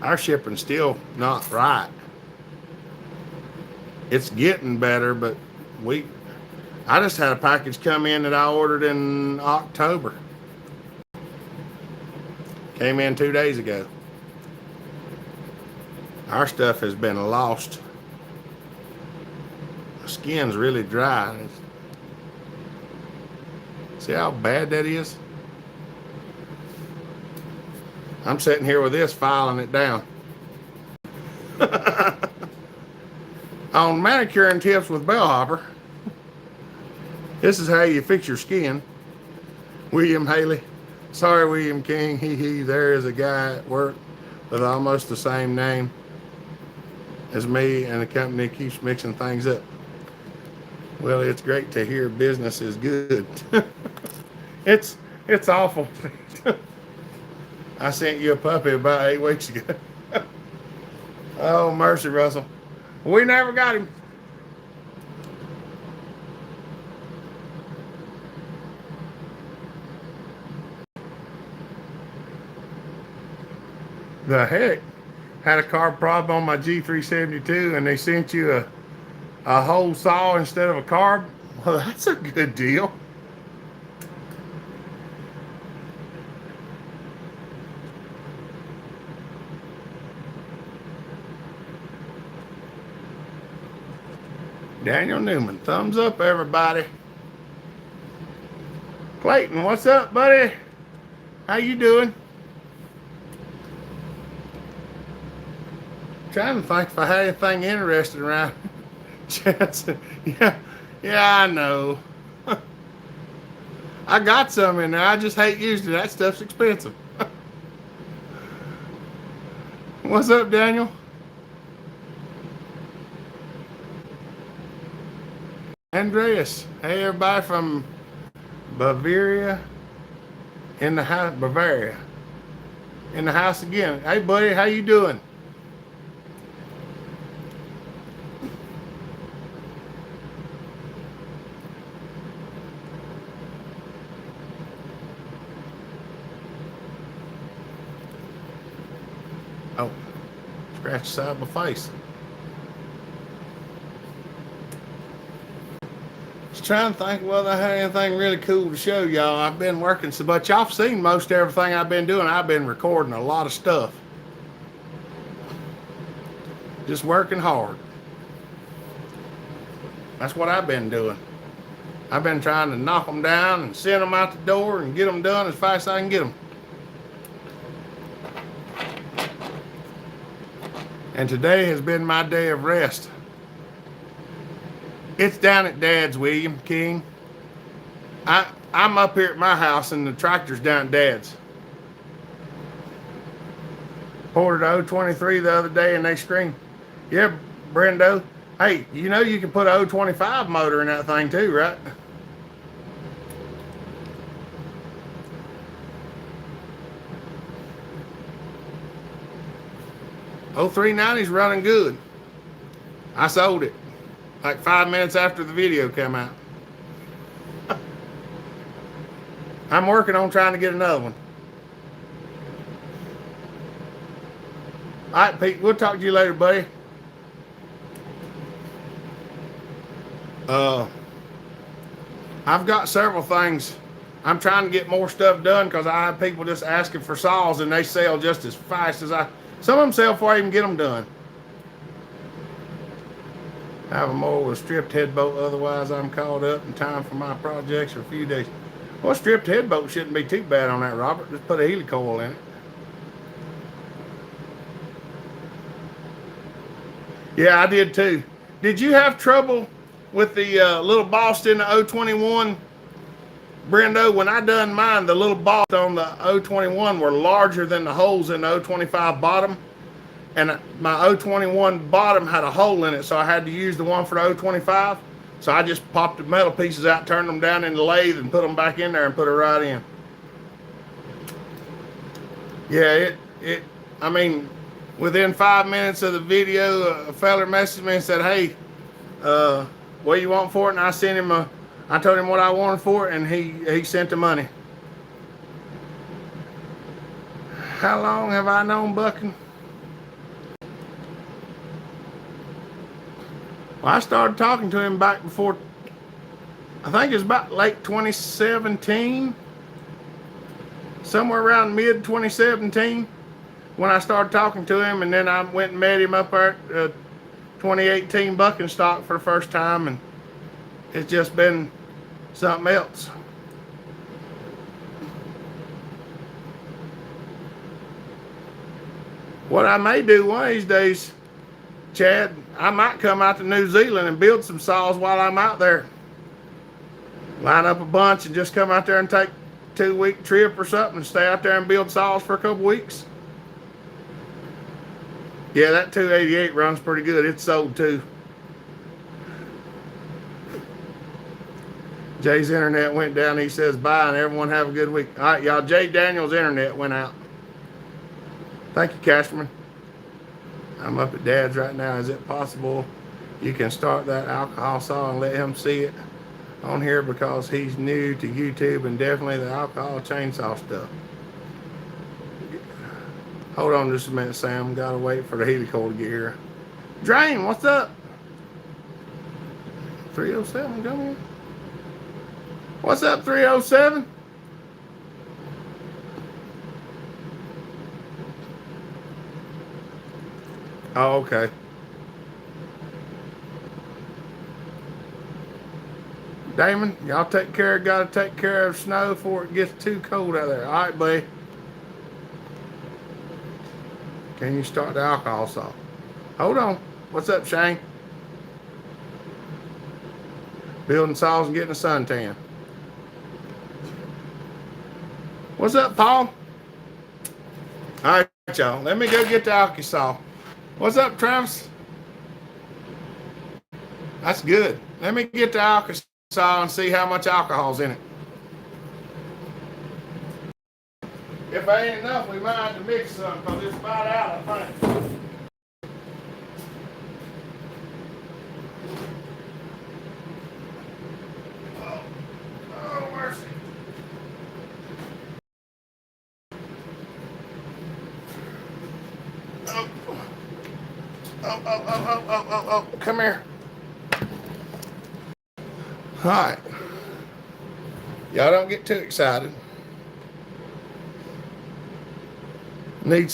Our shipping's still not right. It's getting better, but I just had a package come in that I ordered in October. Came in 2 days ago. Our stuff has been lost. The skin's really dry. See how bad that is? I'm sitting here with this, filing it down. On manicuring tips with Bellhopper, this is how you fix your skin. William Haley. Sorry, William King. There is a guy at work with almost the same name as me, and the company keeps mixing things up. Well, it's great to hear business is good. It's awful. I sent you a puppy about 8 weeks ago. Oh, mercy, Russell. We never got him. The heck? Had a carb problem on my G372 and they sent you a whole saw instead of a carb? Well, that's a good deal. Daniel Newman, thumbs up, everybody. Clayton, what's up, buddy? How you doing? Trying to think if I had anything interesting around. Jansen, yeah, I know. I got some in there. I just hate using it. That stuff's expensive. What's up, Daniel? Andreas, hey everybody from Bavaria in the house, Bavaria in the house again. Hey, buddy, how you doing? Oh, scratch the side of my face. Just trying to think whether I had anything really cool to show y'all. I've been working so much. Y'all have seen most everything I've been doing. I've been recording a lot of stuff. Just working hard. That's what I've been doing. I've been trying to knock them down and send them out the door and get them done as fast as I can get them. And today has been my day of rest. It's down at Dad's, William King. I'm up here at my house and the tractor's down at Dad's. Ordered a 023 the other day and they screamed, yeah, Brendo, hey, you know you can put a 025 motor in that thing too, right? Oh, 390's running good. I sold it like 5 minutes after the video came out. I'm working on trying to get another one. All right, Pete, we'll talk to you later, buddy. I've got several things. I'm trying to get more stuff done because I have people just asking for saws and they sell just as fast as some of them sell before I even get them done. I have a more with a stripped head bolt, otherwise I'm caught up in time for my projects for a few days. Well, stripped head bolt shouldn't be too bad on that, Robert. Just put a helicoil in it. Yeah, I did too. Did you have trouble with the little boss in the 021? Brendo, when I done mine, the little boss on the 021 were larger than the holes in the 025 bottom. And my 021 bottom had a hole in it, so I had to use the one for the 025. So I just popped the metal pieces out, turned them down in the lathe, and put them back in there and put it right in. Yeah, I mean, within 5 minutes of the video, a feller messaged me and said, hey, what do you want for it? And I sent him I told him what I wanted for it, and he sent the money. How long have I known Bucking? Well, I started talking to him back before, I think it was about late 2017, somewhere around mid 2017, when I started talking to him, and then I went and met him up there at 2018 bucking stock for the first time, and it's just been something else. What I may do one of these days, Chad, I might come out to New Zealand and build some saws while I'm out there. Line up a bunch and just come out there and take a 2-week trip or something and stay out there and build saws for a couple weeks. Yeah, that 288 runs pretty good. It's sold too. Jay's internet went down. He says bye and everyone have a good week. All right, y'all. Jay Daniels' internet went out. Thank you, Cashman. I'm up at Dad's right now. Is it possible you can start that alcohol saw and let him see it on here, because he's new to YouTube and definitely the alcohol chainsaw stuff? Hold on just a minute, Sam. Gotta wait for the helicoil to get here. Drain, what's up? 307, come here. What's up, 307? Oh, okay. Damon, y'all gotta take care of snow before it gets too cold out there. All right, buddy. Can you start the alcohol saw? Hold on. What's up, Shane? Building saws and getting a suntan. What's up, Paul? All right, y'all. Let me go get the alky saw. What's up, Travis? That's good. Let me get the alky saw and see how much alcohol's in it. If there ain't enough, we might have to mix some because it's about out, I think. Oh, mercy. Oh. Oh. Come here. All right. Y'all don't get too excited. Need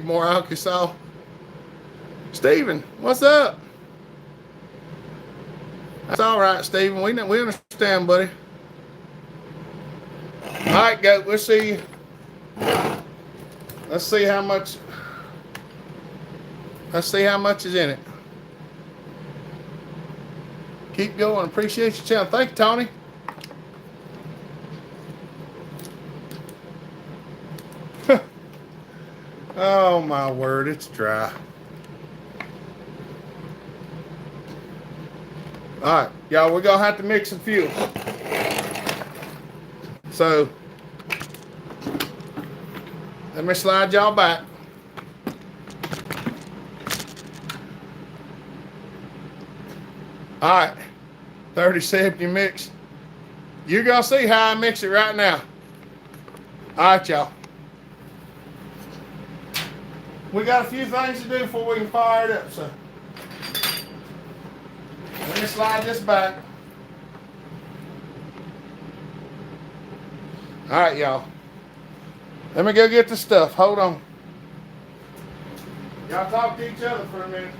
more alcohol. Steven, what's up? That's all right, Steven. We understand, buddy. All right, go. We'll see you. Let's see how much is in it. Keep going. Appreciate your channel. Thank you, Tony. Oh my word, it's dry. All right, y'all, we're gonna have to mix some fuel. So let me slide y'all back. All right, 30-70 mix. You're gonna see how I mix it right now. All right, y'all. We got a few things to do before we can fire it up, so let me slide this back. All right, y'all. Let me go get the stuff. Hold on. Y'all talk to each other for a minute.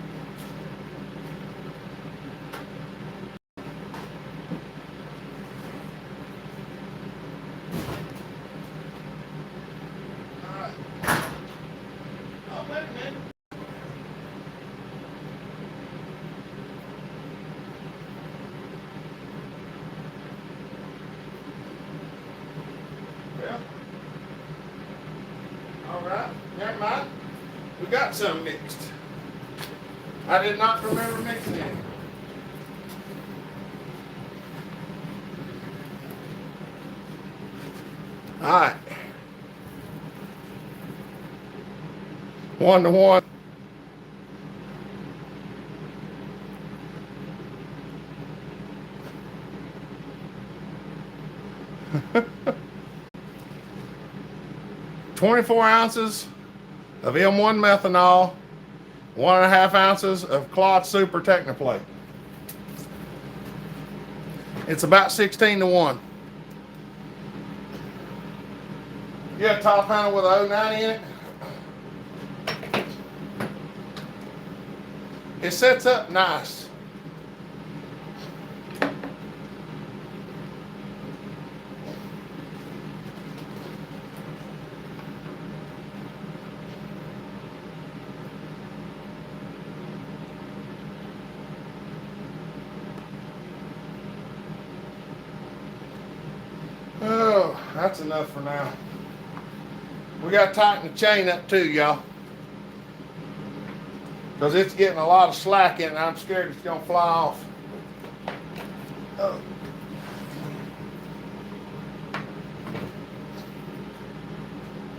Never mind. We got some mixed. I did not remember mixing it. All right. 1 to 1. "24 ounces of M1 methanol, 1.5 ounces of cloth super Technoplate." It's about 16 to 1. You got a top handle with a 090 in it. It sets up nice. Oh, that's enough for now. We got to tighten the chain up too, y'all, because it's getting a lot of slack in it. I'm scared it's going to fly off. Oh.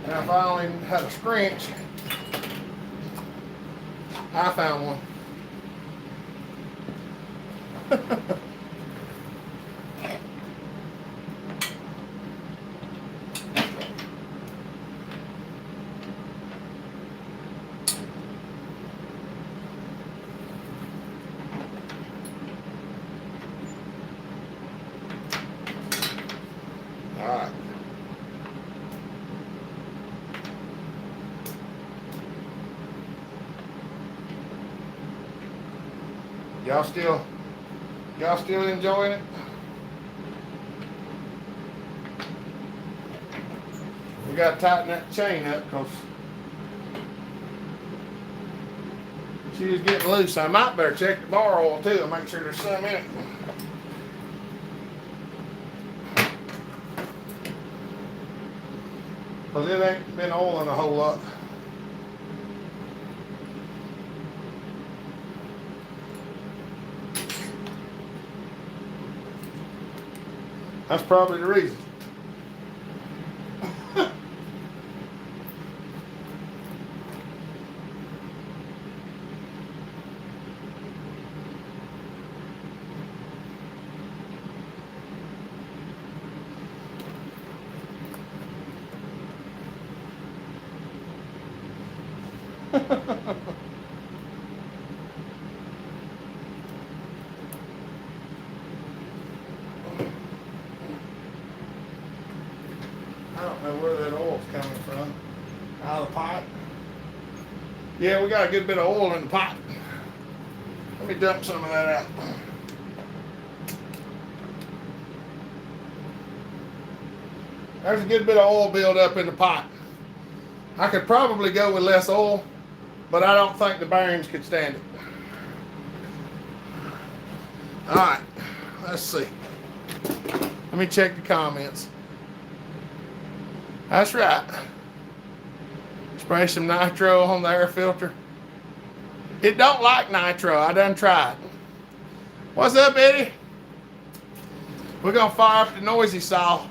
Now, if I only had a scrinch, I found one. All right. Y'all still enjoying it? We got to tighten that chain up because she's getting loose. I might better check the bar oil too and make sure there's some in it. Because it ain't been oiling a whole lot. That's probably the reason. I don't know where that oil's coming from. Out of the pot. Yeah, we got a good bit of oil in the pot. Let me dump some of that out. There's a good bit of oil built up in the pot. I could probably go with less oil, but I don't think the bearings could stand it. All right, let's see. Let me check the comments. That's right. Spray some nitro on the air filter. It don't like nitro. I done tried. What's up, Eddie? We're gonna fire up the noisy saw.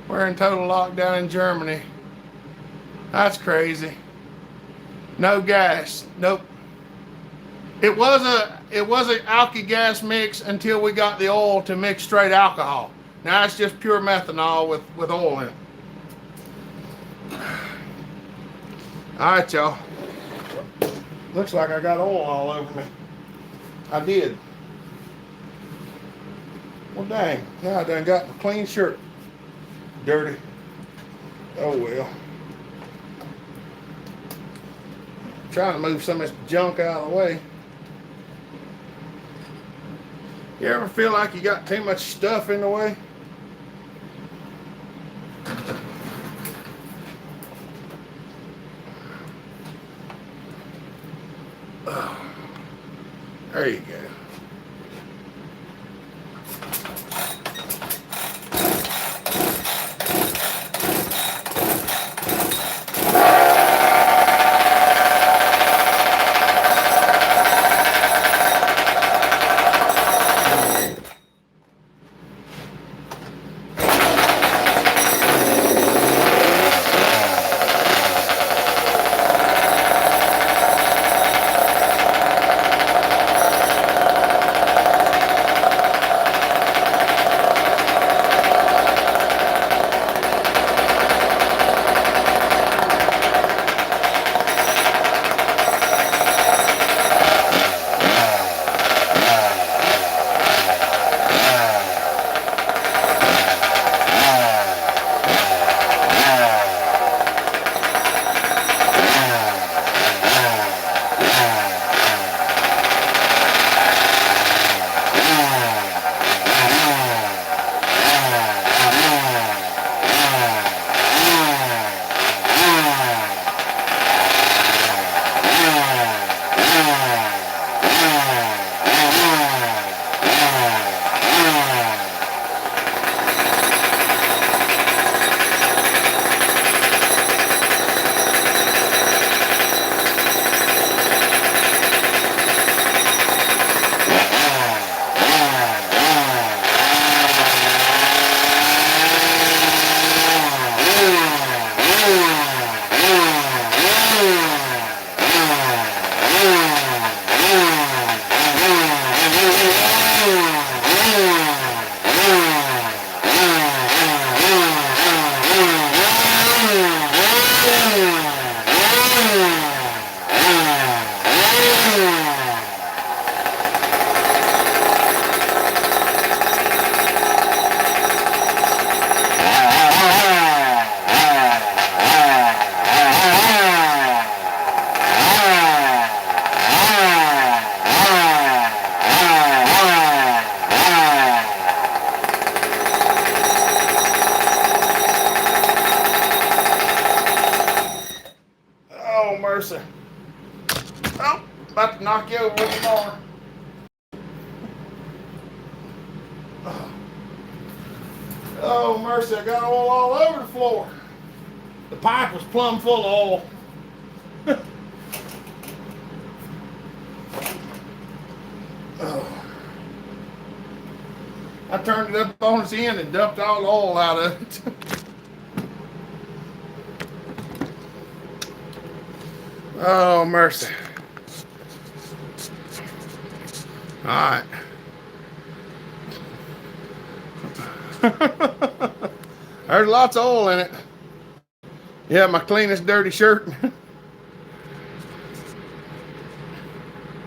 We're in total lockdown in Germany. That's crazy. No gas. Nope. It was an alky gas mix until we got the oil to mix straight alcohol. Now it's just pure methanol with oil in it. All right, y'all. Looks like I got oil all over me. I did. Well, dang. Now I done got a clean shirt dirty. Oh, well. Trying to move some of this junk out of the way. You ever feel like you got too much stuff in the way? Oh, there you go. Mercy. Oh, about to knock you over with the car. Oh, mercy, I got oil all over the floor. The pipe was plumb full of oil. Oh. I turned it up on its end and dumped all the oil out of it. Oh, mercy. All right. There's lots of oil in it. Yeah, my cleanest dirty shirt.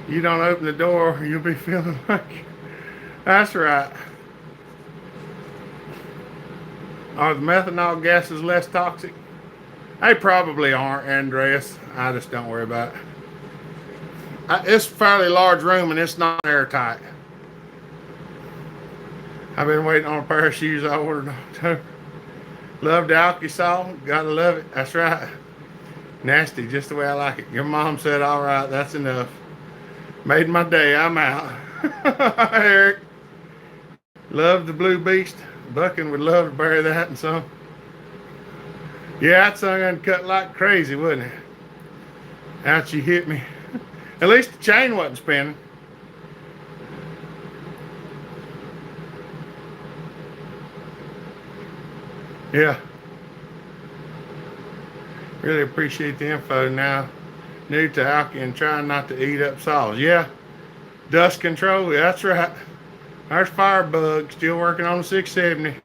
You don't open the door, you'll be feeling like... That's right. Are the methanol gases less toxic? They probably aren't, Andreas. I just don't worry about it. It's a fairly large room and it's not airtight. I've been waiting on a pair of shoes I ordered in October. Love the alky gotta love it. That's right. Nasty, just the way I like it. Your mom said, all right, that's enough. Made my day, I'm out. Eric, love the Blue Beast. Bucking would love to bury that and some. Yeah, that song uncut like crazy, wouldn't it? Ouch, you hit me. At least the chain wasn't spinning. Yeah. Really appreciate the info now. New to alky and trying not to eat up saws. Yeah. Dust control, yeah, that's right. There's Firebug, still working on the 670.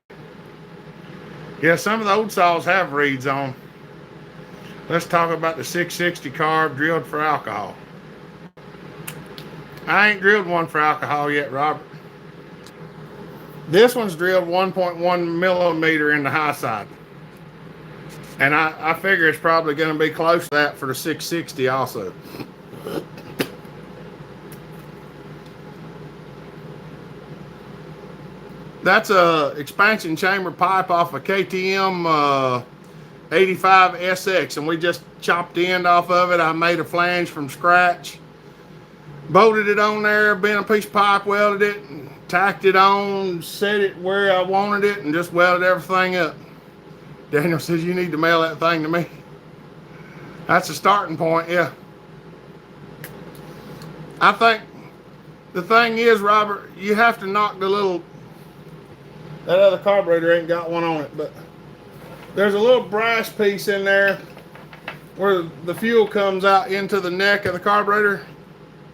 Yeah, some of the old saws have reeds on. Let's talk about the 660 carb drilled for alcohol. I ain't drilled one for alcohol yet, Robert. This one's drilled 1.1 millimeter in the high side. And I figure it's probably going to be close to that for the 660 also. That's a expansion chamber pipe off a KTM 85 SX, and we just chopped the end off of it. I made a flange from scratch, bolted it on there, bent a piece of pipe, welded it, and tacked it on, set it where I wanted it, and just welded everything up. Daniel says, you need to mail that thing to me. That's a starting point, yeah. I think the thing is, Robert, you have to knock the little, that other carburetor ain't got one on it, but there's a little brass piece in there where the fuel comes out into the neck of the carburetor.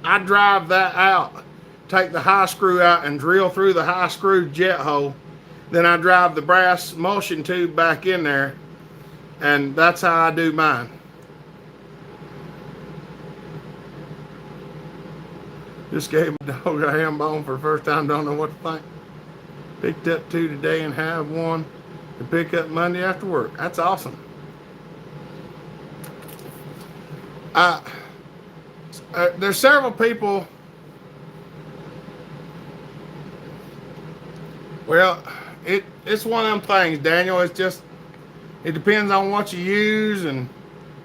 I drive that out, take the high screw out and drill through the high screw jet hole. Then I drive the brass emulsion tube back in there, and that's how I do mine. Just gave my dog a ham bone for the first time, don't know what to think. Picked up 2 today and have one to pick up Monday after work. That's awesome. There's several people. Well, it's one of them things, Daniel. It's just, it depends on what you use and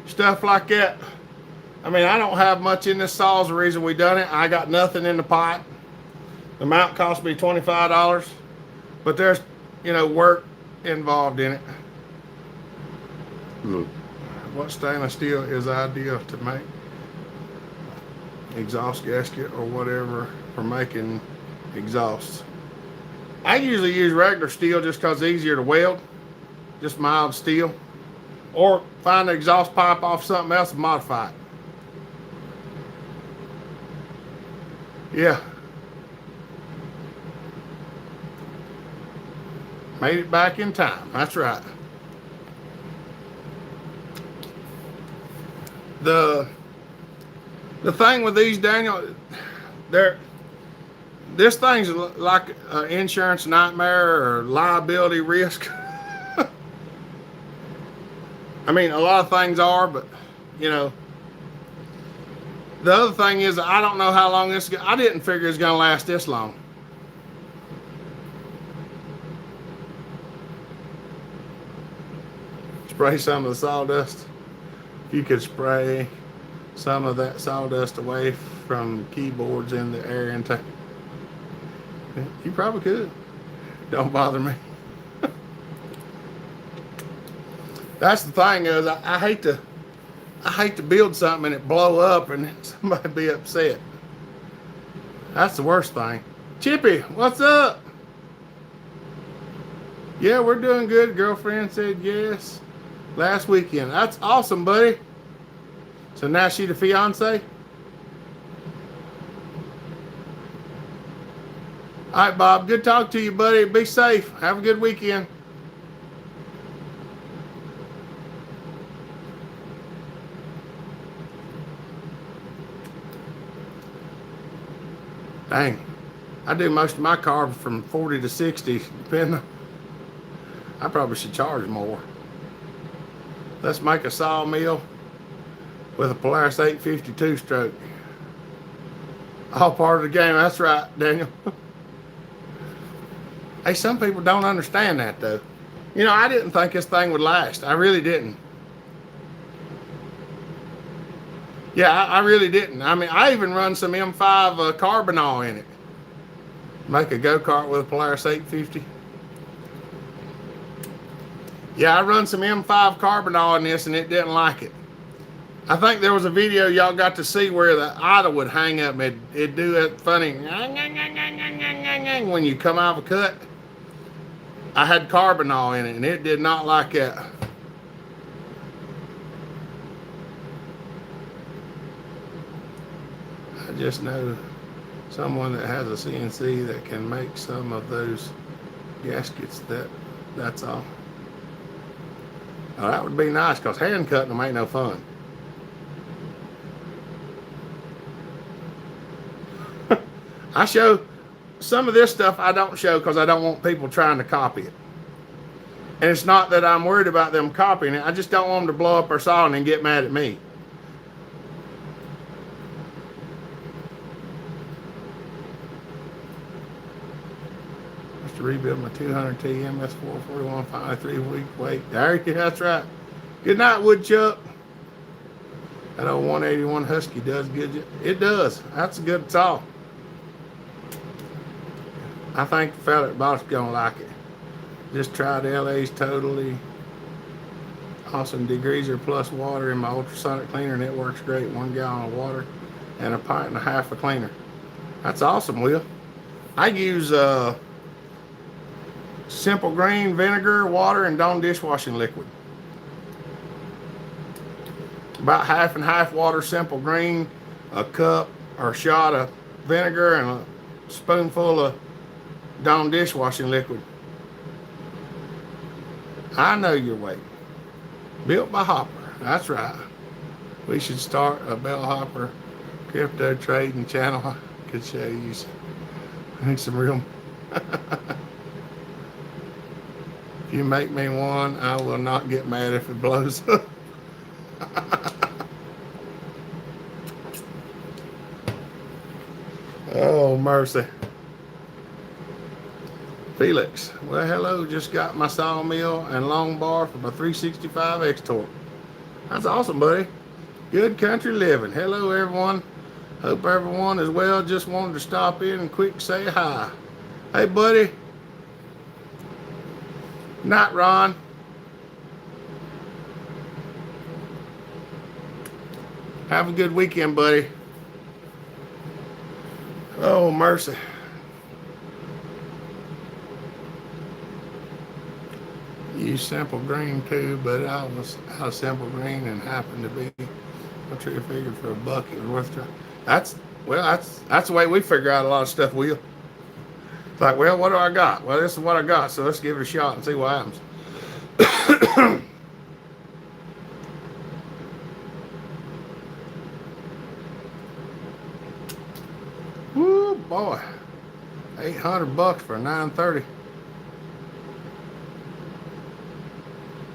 stuff like that. I mean, I don't have much in this saw is the reason we done it. I got nothing in the pipe. The mount cost me $25, but there's, work involved in it. What stainless steel is ideal to make exhaust gasket or whatever for making exhausts? I usually use regular steel just because it's easier to weld, just mild steel, or find the exhaust pipe off something else and modify it. Yeah. Made it back in time. That's right. The thing with these, Daniel, this thing's like an insurance nightmare or liability risk. I mean, a lot of things are, but the other thing is, I don't know how long this. I didn't figure it's gonna last this long. Spray some of the sawdust. If you could spray some of that sawdust away from keyboards in the air intake, you probably could. Don't bother me. That's the thing is, I hate to build something and it blow up and somebody be upset. That's the worst thing. Chippy, what's up? Yeah, we're doing good. Girlfriend said yes last weekend. That's awesome, buddy. So now she the fiance? All right, Bob. Good talk to you, buddy. Be safe. Have a good weekend. Dang. I do most of my carbs from 40 to 60, depending. I probably should charge more. Let's make a sawmill with a Polaris 852 stroke. All part of the game. That's right, Daniel. Hey, some people don't understand that, though. You know, I didn't think this thing would last. I really didn't. Yeah, I really didn't. I mean, I even run some M5 carbonol in it. Make a go-kart with a Polaris 850. Yeah, I run some M5 carbonol in this and it didn't like it. I think there was a video y'all got to see where the idle would hang up and it'd do that funny when you come out of a cut. I had carbonol in it and it did not like that. I just know someone that has a CNC that can make some of those gaskets. That's all. Oh, that would be nice because hand cutting them ain't no fun. I show some of this stuff I don't show because I don't want people trying to copy it. And it's not that I'm worried about them copying it. I just don't want them to blow up their saw and then get mad at me. To rebuild my 200T MS441 finally 3-week wait. There, that's right. Good night, Woodchuck. That old 181 Husky does good. It does. That's a good saw. I think the fella at Boss gonna like it. Just tried LA's totally awesome degreaser plus water in my ultrasonic cleaner and it works great. 1 gallon of water and a pint and a half of cleaner. That's awesome, Will. I use simple green vinegar, water, and Dawn dishwashing liquid. About half and half water, simple green, a cup or a shot of vinegar, and a spoonful of Dawn dishwashing liquid. I know your weight. Built by Hopper. That's right. We should start a bellhopper crypto trading channel. I could show you some real. If you make me one, I will not get mad if it blows up. Oh, mercy. Felix, well, hello, just got my sawmill and long bar for my 365 X-Torque. That's awesome, buddy. Good country living. Hello, everyone. Hope everyone is well. Just wanted to stop in and quick say hi. Hey, buddy. Night, Ron. Have a good weekend, buddy. Oh, mercy. Use simple green too, but I was out of simple green and happened to be a true figure for a buck. It was worth trying. That's the way we figure out a lot of stuff, Will. It's like, well, what do I got? Well, this is what I got, so let's give it a shot and see what happens. Woo, boy. $800 for a 930.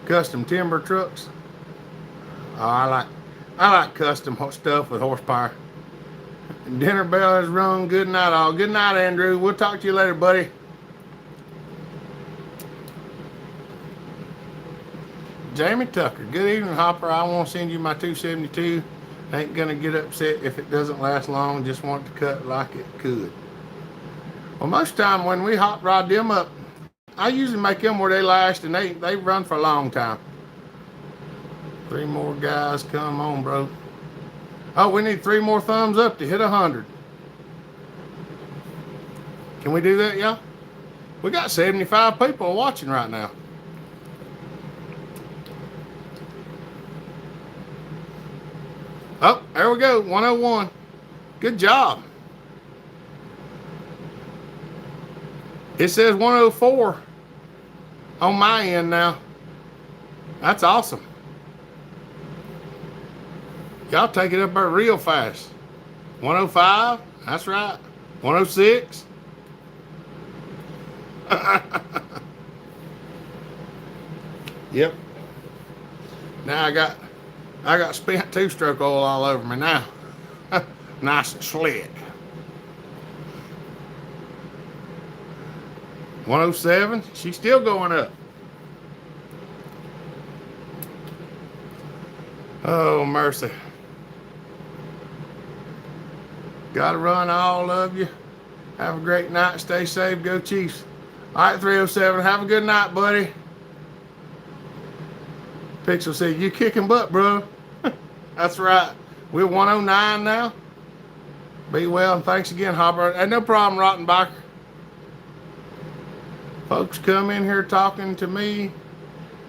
Custom timber trucks. Oh, I like custom stuff with horsepower. Dinner bell has rung. Good night, all. Good night, Andrew. We'll talk to you later, buddy. Jamie Tucker. Good evening, Hopper. I want to send you my 272. Ain't gonna get upset if it doesn't last long. Just want to cut like it could. Well, most time when we hot rod them up, I usually make them where they last and they run for a long time. 3 more guys, come on, bro. Oh, we need 3 more thumbs up to hit 100. Can we do that, y'all? We got 75 people watching right now. Oh, there we go, 101. Good job. It says 104 on my end now. That's awesome. Y'all take it up there real fast. 105, that's right. 106. Yep. Now I got spent two-stroke oil all over me now. Nice and slick. 107. She's still going up. Oh, mercy. Gotta run, all of you. Have a great night. Stay safe. Go Chiefs. All right, 307. Have a good night, buddy. Pixel said, you kicking butt, bro. That's right. We're 109 now. Be well, and thanks again, Hopper. And no problem, Rottenbacher. Folks come in here talking to me,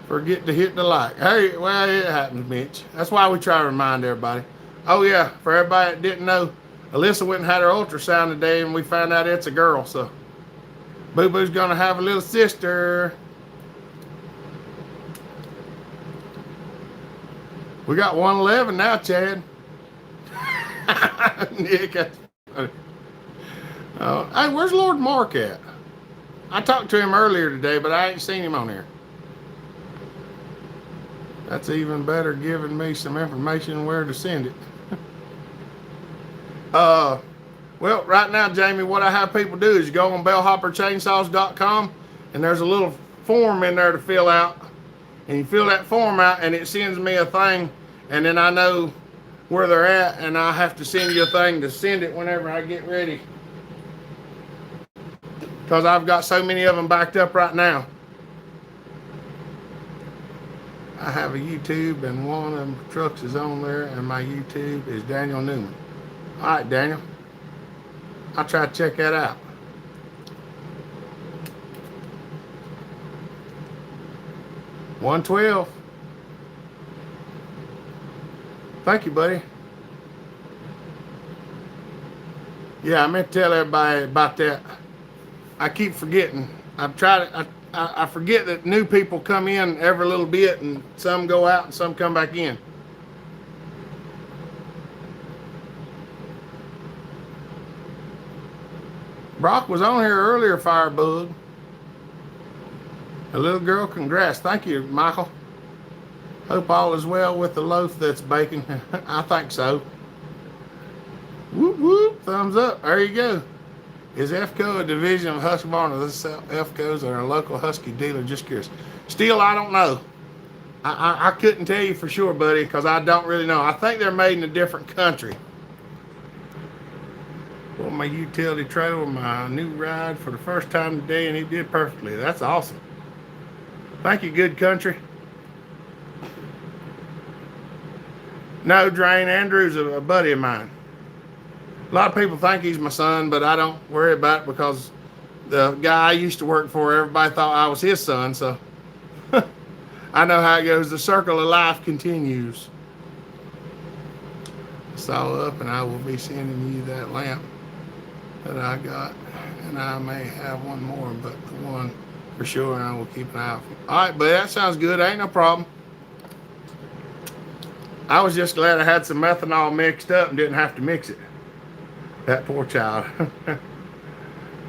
forget to hit the like. Hey, well, it happens, Mitch. That's why we try to remind everybody. Oh, yeah, for everybody that didn't know, Alyssa went and had her ultrasound today, and we found out it's a girl, so Boo Boo's going to have a little sister. We got 111 now, Chad. Nick, that's funny. Hey, where's Lord Mark at? I talked to him earlier today, but I ain't seen him on here. That's even better, giving me some information where to send it. Well, right now, Jamie, what I have people do is you go on bellhopperchainsaws.com, and there's a little form in there to fill out. And you fill that form out, and it sends me a thing, and then I know where they're at, and I have to send you a thing to send it whenever I get ready. Because I've got so many of them backed up right now. I have a YouTube, and one of them trucks is on there, and my YouTube is Daniel Newman. All right, Daniel. I'll try to check that out. $112. Thank you, buddy. Yeah, I meant to tell everybody about that. I keep forgetting. I forget that new people come in every little bit, and some go out and some come back in. Brock was on here earlier, Firebug. A little girl, congrats. Thank you, Michael. Hope all is well with the loaf that's baking. I think so. Whoop, whoop. Thumbs up. There you go. Is FCO a division of Husqvarna, or does it sell FCOs or a local Husky dealer? Just curious. Still, I don't know. I couldn't tell you for sure, buddy, because I don't really know. I think they're made in a different country. Well, my utility trailer, my new ride for the first time today, and he did perfectly. That's awesome. Thank you, good country. No, Drain, Andrew's a buddy of mine. A lot of people think he's my son, but I don't worry about it because the guy I used to work for, everybody thought I was his son, so I know how it goes. The circle of life continues. It's all up, and I will be sending you that lamp that I got, and I may have one more, but the one for sure, and I will keep an eye out for. All right, but that sounds good. Ain't no problem. I was just glad I had some methanol mixed up and didn't have to mix it. That poor child.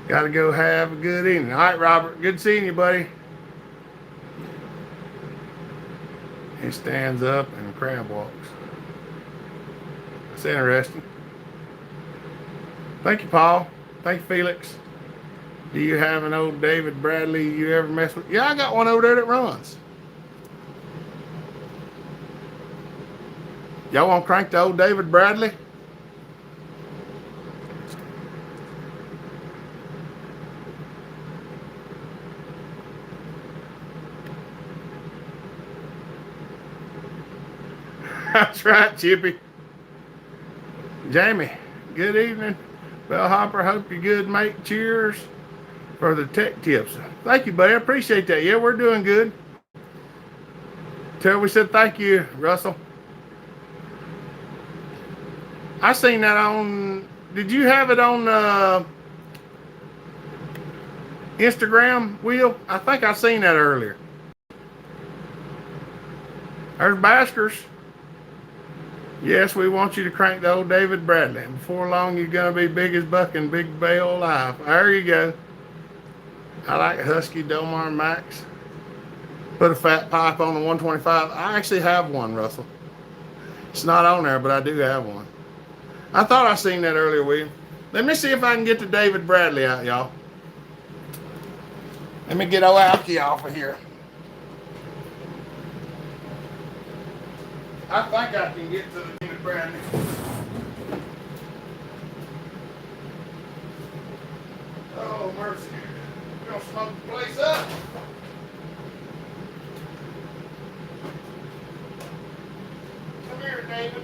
Got to go have a good evening. All right, Robert. Good seeing you, buddy. He stands up and crab walks. That's interesting. Thank you, Paul. Thank you, Felix. Do you have an old David Bradley you ever mess with? Yeah, I got one over there that runs. Y'all want to crank the old David Bradley? That's right, Chippy. Jamie, good evening. Bellhopper, hope you're good, mate. Cheers for the tech tips. Thank you, buddy. I appreciate that. Yeah, we're doing good. Tell we said thank you, Russell. I seen that on, did you have it on Instagram, Will? I think I seen that earlier. There's Baskers. Yes, we want you to crank the old David Bradley. Before long, you're going to be big as Buck and Big Bale alive. There you go. I like Husky Domar Max. Put a fat pipe on the 125. I actually have one, Russell. It's not on there, but I do have one. I thought I seen that earlier, William. Let me see if I can get the David Bradley out, y'all. Let me get old Alky off of here. I think I can get to the David Bradley. Oh, mercy. We're going to smoke the place up. Come here, David.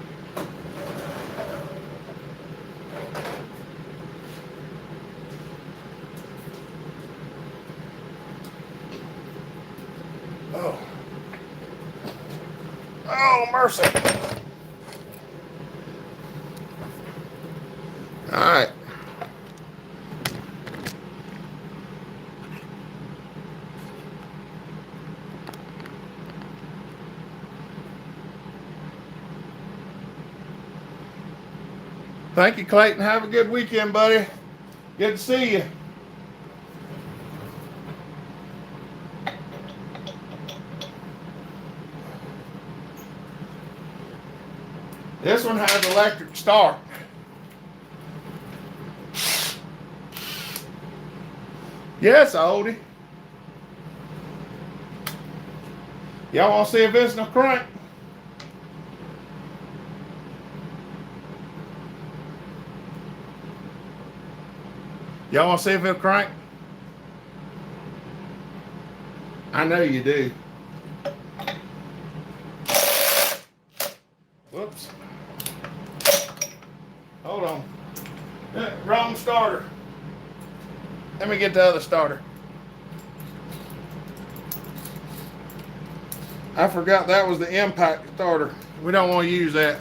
Oh. Oh, mercy. All right. Thank you, Clayton. Have a good weekend, buddy. Good to see you. This one has electric start. Yes, oldie. Y'all want to see if it's no crank? Y'all want to see if it'll crank? I know you do. Whoops. Hold on. Wrong starter. Let me get the other starter. I forgot that was the impact starter. We don't want to use that.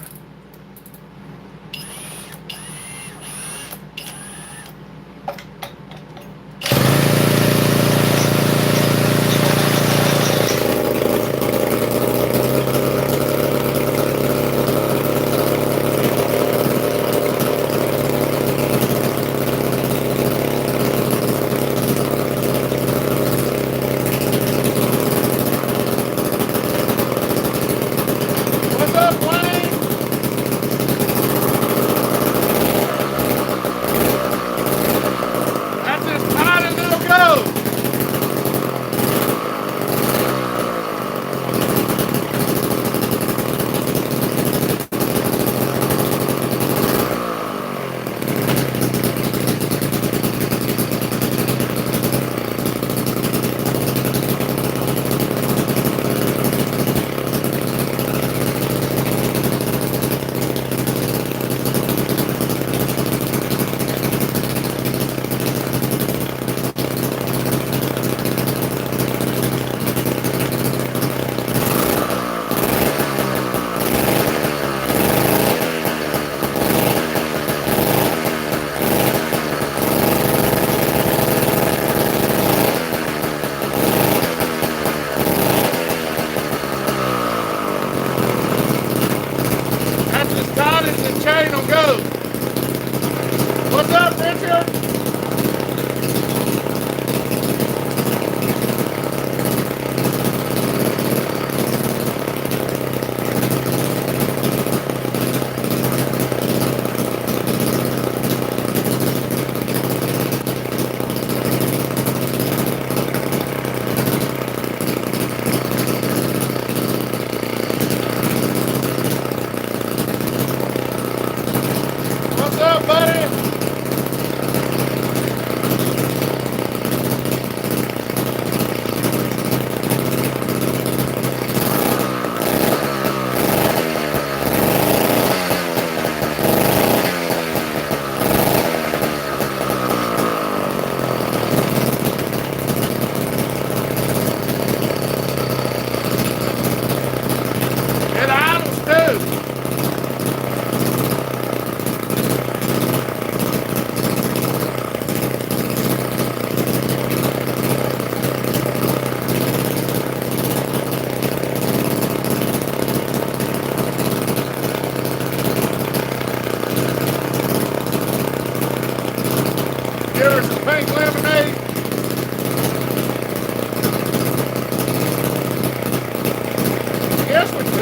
What's up, Wayne?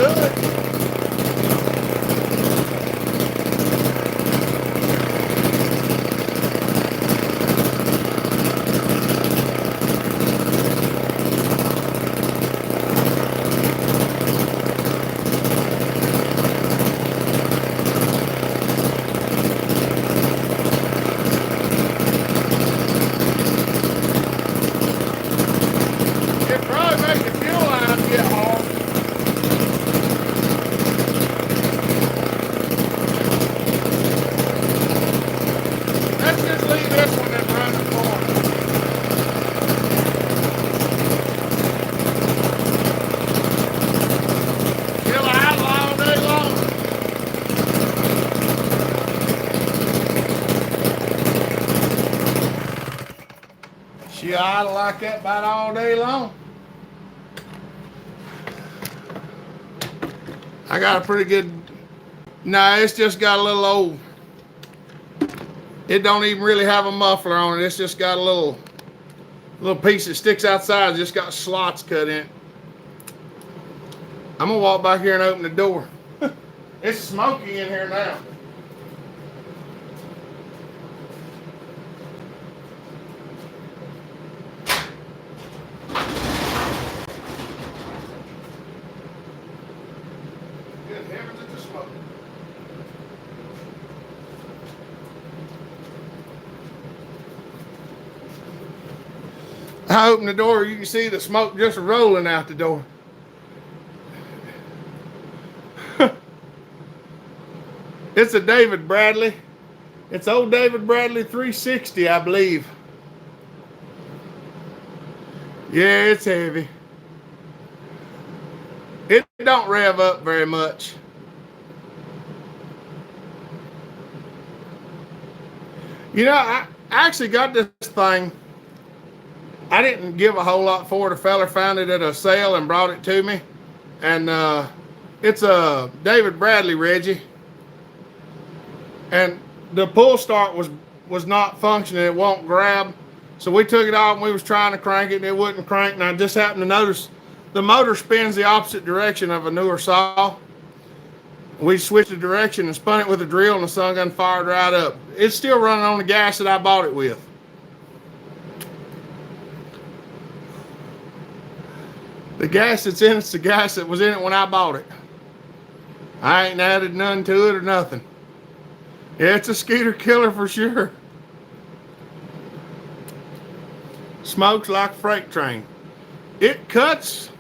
hood. It probably makes the fuel line get hard. Let's just leave this one and run the corner. Still idle all day long. She idle like that about all day long. I got a pretty good. Nah, it's just got a little old. It don't even really have a muffler on it. It's just got a little piece that sticks outside. It's just got slots cut in it. I'm gonna walk back here and open the door. It's smoky in here now. Good heavens, it's a smoke. I open the door, you can see the smoke just rolling out the door. It's a David Bradley. It's old David Bradley 360, I believe. Yeah, it's heavy. It don't rev up very much. You know, I actually got this thing. I didn't give a whole lot for it. A fella found it at a sale and brought it to me. And it's a David Bradley Reggie. And the pull start was not functioning. It won't grab. So we took it off and we was trying to crank it and it wouldn't crank. And I just happened to notice the motor spins the opposite direction of a newer saw. We switched the direction and spun it with a drill and the sun gun fired right up. It's still running on the gas that I bought it with. The gas that's in it's the gas that was in it when I bought it. I ain't added none to it or nothing. Yeah, it's a skeeter killer for sure. Smokes like a freight train. It cuts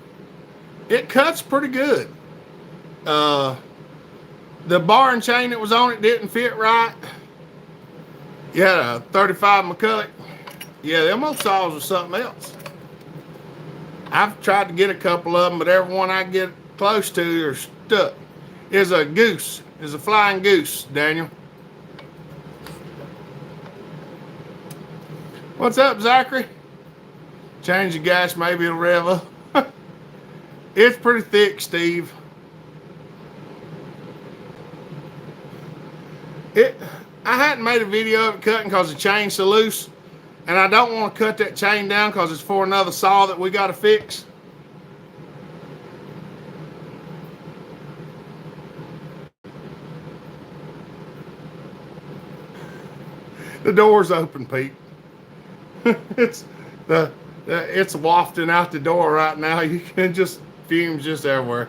pretty good. The bar and chain that was on it didn't fit right. You had a 35 McCulloch. Yeah, them old saws are something else. I've tried to get a couple of them, but every one I get close to are stuck. Is a goose. Is a flying goose, Daniel. What's up, Zachary? Change the gas, maybe it'll rev up. It's pretty thick, Steve. I hadn't made a video of it cutting because the chain's so loose. And I don't want to cut that chain down because it's for another saw that we got to fix. The door's open, Pete. It's wafting out the door right now. You can just fumes just everywhere.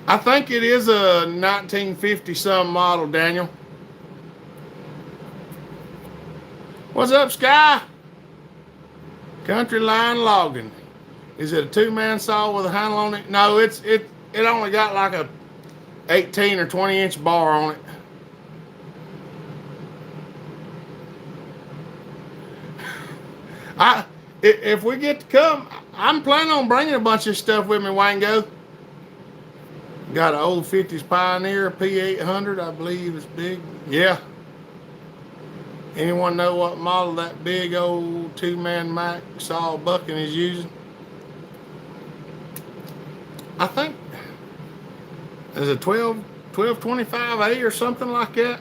I think it is a 1950 some model, Daniel. What's up, Sky? Country Line Logging. Is it a two-man saw with a handle on it? No, it only got like a 18 or 20-inch bar on it. If we get to come, I'm planning on bringing a bunch of stuff with me, Wango. Got an old 50s Pioneer P800, I believe it's big. Yeah. Anyone know what model that big old two-man Mac saw Bucking is using? I think it's a 1225A or something like that.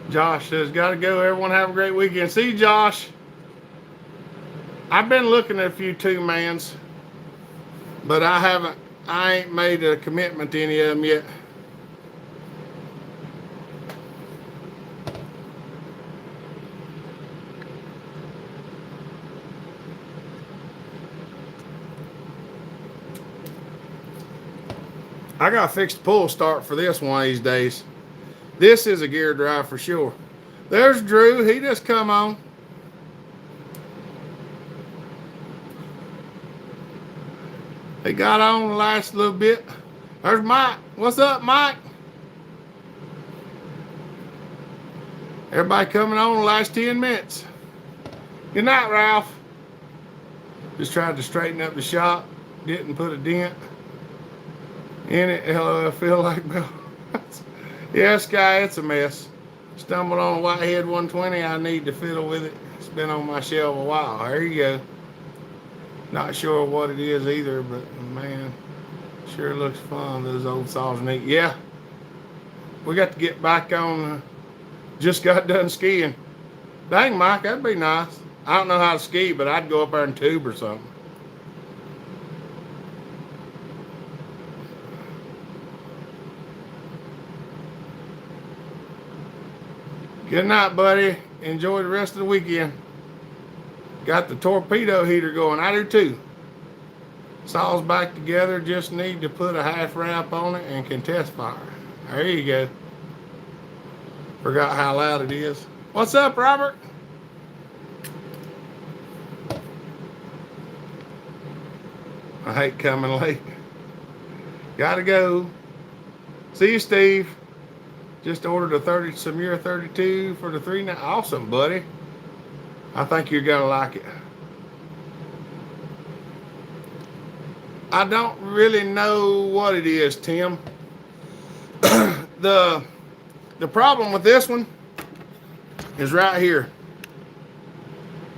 Josh says, gotta go. Everyone have a great weekend. See you, Josh. I've been looking at a few 2-mans, but I ain't made a commitment to any of them yet. I gotta fix the pull start for this one of these days. This is a gear drive for sure. There's Drew. He just come on. He got on the last little bit. There's Mike. What's up, Mike? Everybody coming on the last 10 minutes. Good night, Ralph. Just tried to straighten up the shop. Didn't put a dent in it. Hello, I feel like Bill. Yeah, Sky, it's a mess. Stumbled on a Whitehead 120. I need to fiddle with it. It's been on my shelf a while. There you go. Not sure what it is either, but man, sure looks fun. Those old saws neat. Yeah, we got to get back on. Just got done skiing. Dang, Mike, that'd be nice. I don't know how to ski, but I'd go up there and tube or something. Good night, buddy. Enjoy the rest of the weekend. Got the torpedo heater going. I do too. Saws back together. Just need to put a half wrap on it and can test fire. There you go. Forgot how loud it is. What's up, Robert? I hate coming late. Gotta go. See you, Steve. Just ordered a Samura 32 for the 3. Awesome, buddy. I think you're gonna like it. I don't really know what it is, Tim. The problem with this one is right here.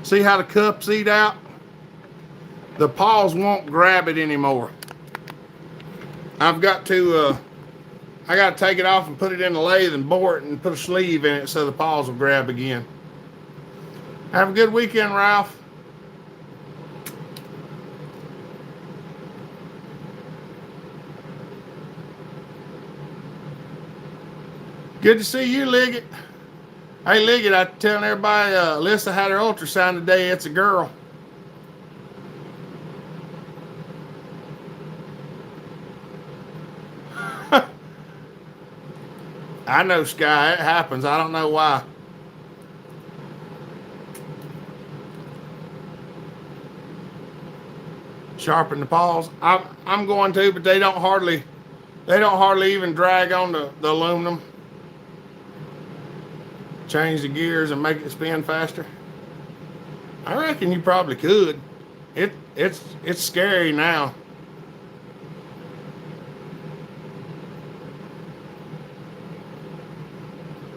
See how the cups eat out? The paws won't grab it anymore. I've got to I got to take it off and put it in the lathe and bore it and put a sleeve in it so the paws will grab again. Have a good weekend, Ralph. Good to see you, Liggett. Hey, Liggett, I'm telling everybody, Alyssa had her ultrasound today. It's a girl. I know, Sky. It happens. I don't know why. Sharpen the paws. I'm going to, but they don't hardly even drag on the aluminum. Change the gears and make it spin faster. I reckon you probably could. It's scary now.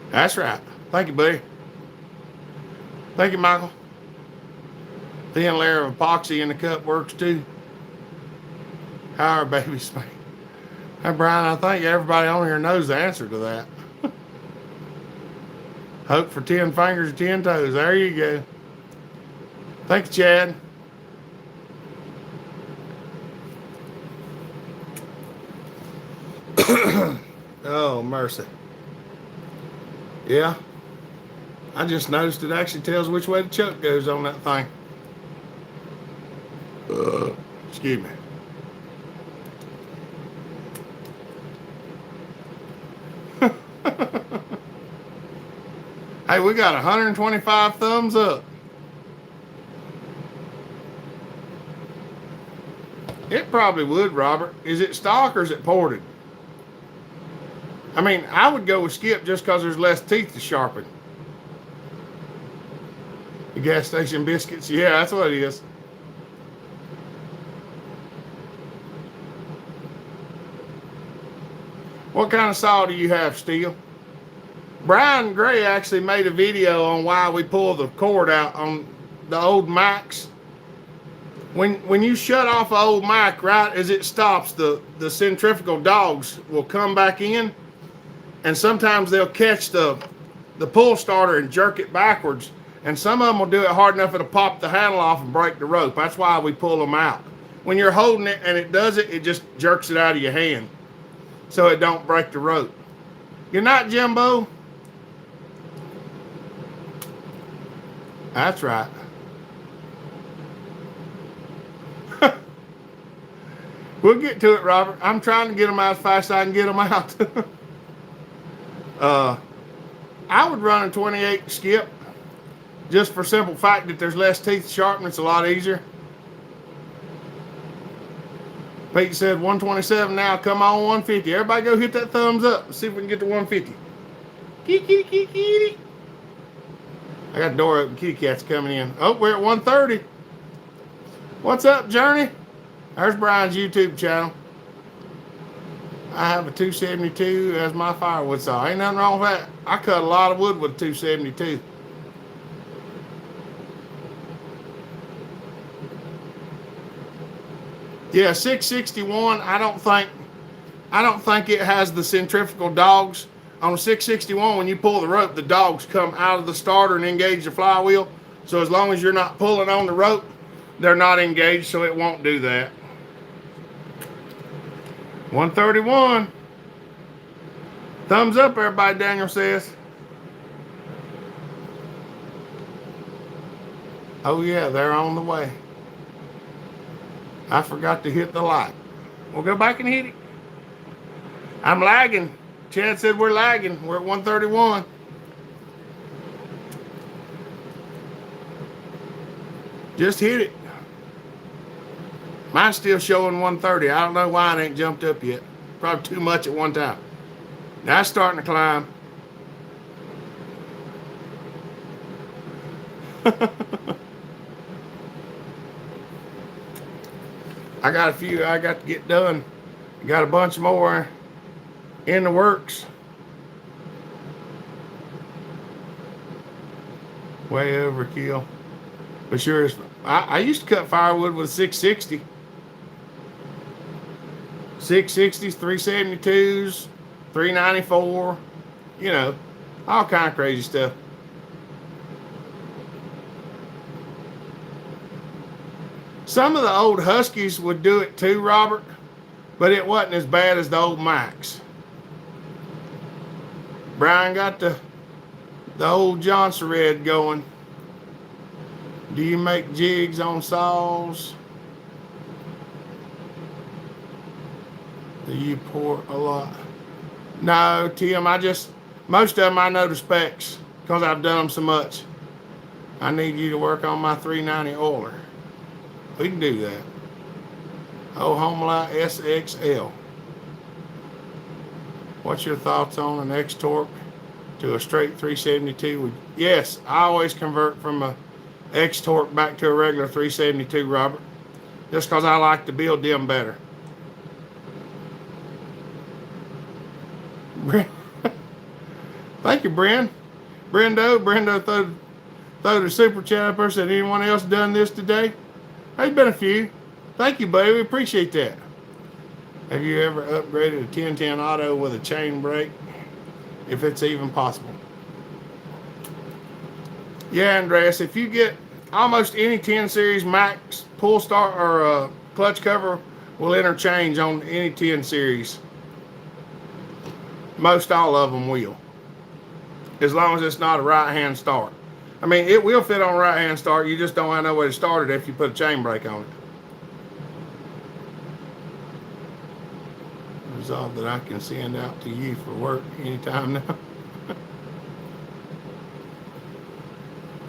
That's right. Thank you, buddy. Thank you, Michael. Thin layer of epoxy in the cup works too. How are babies made? Hey, Brian, I think everybody on here knows the answer to that. Hope for 10 fingers and 10 toes. There you go. Thank you, Chad. Oh, mercy. Yeah. I just noticed it actually tells which way the chuck goes on that thing. Excuse me. Hey, we got 125 thumbs up. It probably would, Robert. Is it stock or is it ported? I mean, I would go with Skip just because there's less teeth to sharpen. The gas station biscuits. Yeah, that's what it is. What kind of saw do you have, Steel? Brian Gray actually made a video on why we pull the cord out on the old Macs. When you shut off an old Mac, right as it stops, the centrifugal dogs will come back in, and sometimes they'll catch the pull starter and jerk it backwards, And some of them will do it hard enough it'll pop the handle off and break the rope. That's why we pull them out. When you're holding it and it does it, it just jerks it out of your hand so it don't break the rope. Good night, Jimbo. That's right. We'll get to it, Robert. I'm trying to get them out as fast as I can get them out. I would run a 28 skip just for simple fact that there's less teeth sharpen. It's a lot easier. Pete said 127 now. Come on, 150. Everybody go hit that thumbs up. Let's see if we can get to 150. Kitty, kitty, kitty, kitty. I got the door open. Kitty cat's coming in. Oh, we're at 130. What's up, Journey? There's Brian's YouTube channel. I have a 272 as my firewood saw. Ain't nothing wrong with that. I cut a lot of wood with a 272. Yeah, 661. I don't think it has the centrifugal dogs. On a 661, when you pull the rope, the dogs come out of the starter and engage the flywheel. So as long as you're not pulling on the rope, they're not engaged, so it won't do that. 131. Thumbs up, everybody, Daniel says. Oh, yeah, they're on the way. I forgot to hit the light. We'll go back and hit it. I'm lagging. Chad said we're lagging. We're at 131. Just hit it. Mine's still showing 130. I don't know why it ain't jumped up yet. Probably too much at one time. Now it's starting to climb. I got a few I got to get done. Got a bunch more in the works. Way overkill. But sure, I used to cut firewood with a 660. 660s, 372s, 394, you know, all kind of crazy stuff. Some of the old Huskies would do it too, Robert, but it wasn't as bad as the old Max. Brian got the old Johnson Red going. Do you make jigs on saws? Do you pour a lot? No, Tim, most of them I know the specs because I've done them so much. I need you to work on my 390 oiler. We can do that. Oh, Homelite SXL. What's your thoughts on an X-Torque to a straight 372? Yes, I always convert from a X-Torque back to a regular 372, Robert, just because I like to build them better. Thank you, Brendo. Brendo threw the super chat up there. Said, anyone else done this today? There's been a few. Thank you, buddy. We appreciate that. Have you ever upgraded a 1010 auto with a chain brake? If it's even possible. Yeah, Andreas, if you get almost any 10 series max pull start or clutch cover will interchange on any 10 series. Most all of them will. As long as it's not a right-hand start. I mean, it will fit on a right-hand start. You just don't have no way to start it if you put a chain brake on it. Resolve that I can send out to you for work anytime now.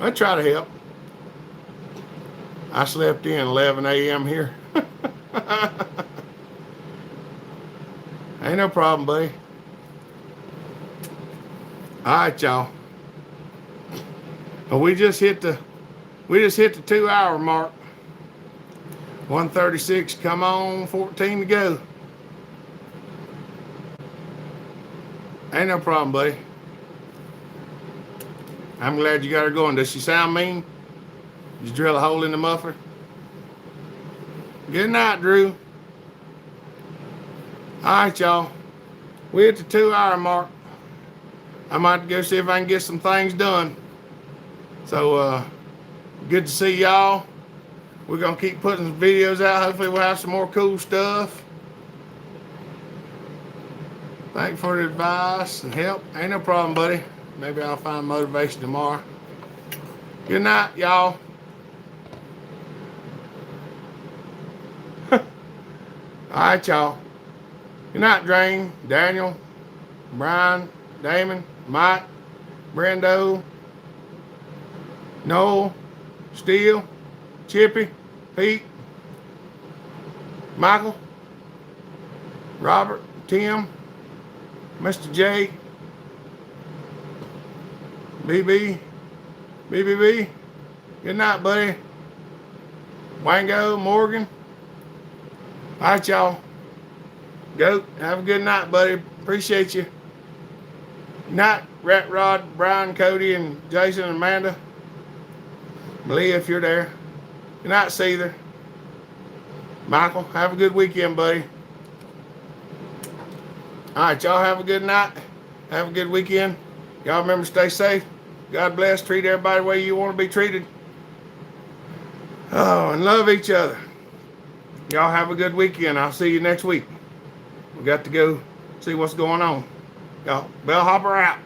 I try to help. I slept in 11 a.m. here. Ain't no problem, buddy. All right, y'all. Well, we just hit the 2-hour mark. 136. Come on, 14 to go. Ain't no problem, buddy. I'm glad you got her going. Does she sound mean? Did you drill a hole in the muffler? Good night, Drew. All right, y'all. We're at the 2-hour mark. I might go see if I can get some things done. So good to see y'all. We're gonna keep putting some videos out. Hopefully we'll have some more cool stuff. Thanks for the advice and help. Ain't no problem, buddy. Maybe I'll find motivation tomorrow. Good night, y'all. All right, y'all. Good night, Drain, Daniel, Brian, Damon, Mike, Brendo, Noel, Steele, Chippy, Pete, Michael, Robert, Tim, Mr. J, BBB. Good night, buddy. Wango, Morgan. All right, y'all. Goat, have a good night, buddy. Appreciate you. Night, Rat Rod, Brian, Cody, and Jason, and Amanda. Leah, if you're there. Good night, Seether. Michael, have a good weekend, buddy. All right, y'all have a good night. Have a good weekend. Y'all remember, stay safe. God bless. Treat everybody the way you want to be treated. Oh, and love each other. Y'all have a good weekend. I'll see you next week. We got to go see what's going on. Y'all, bellhopper out.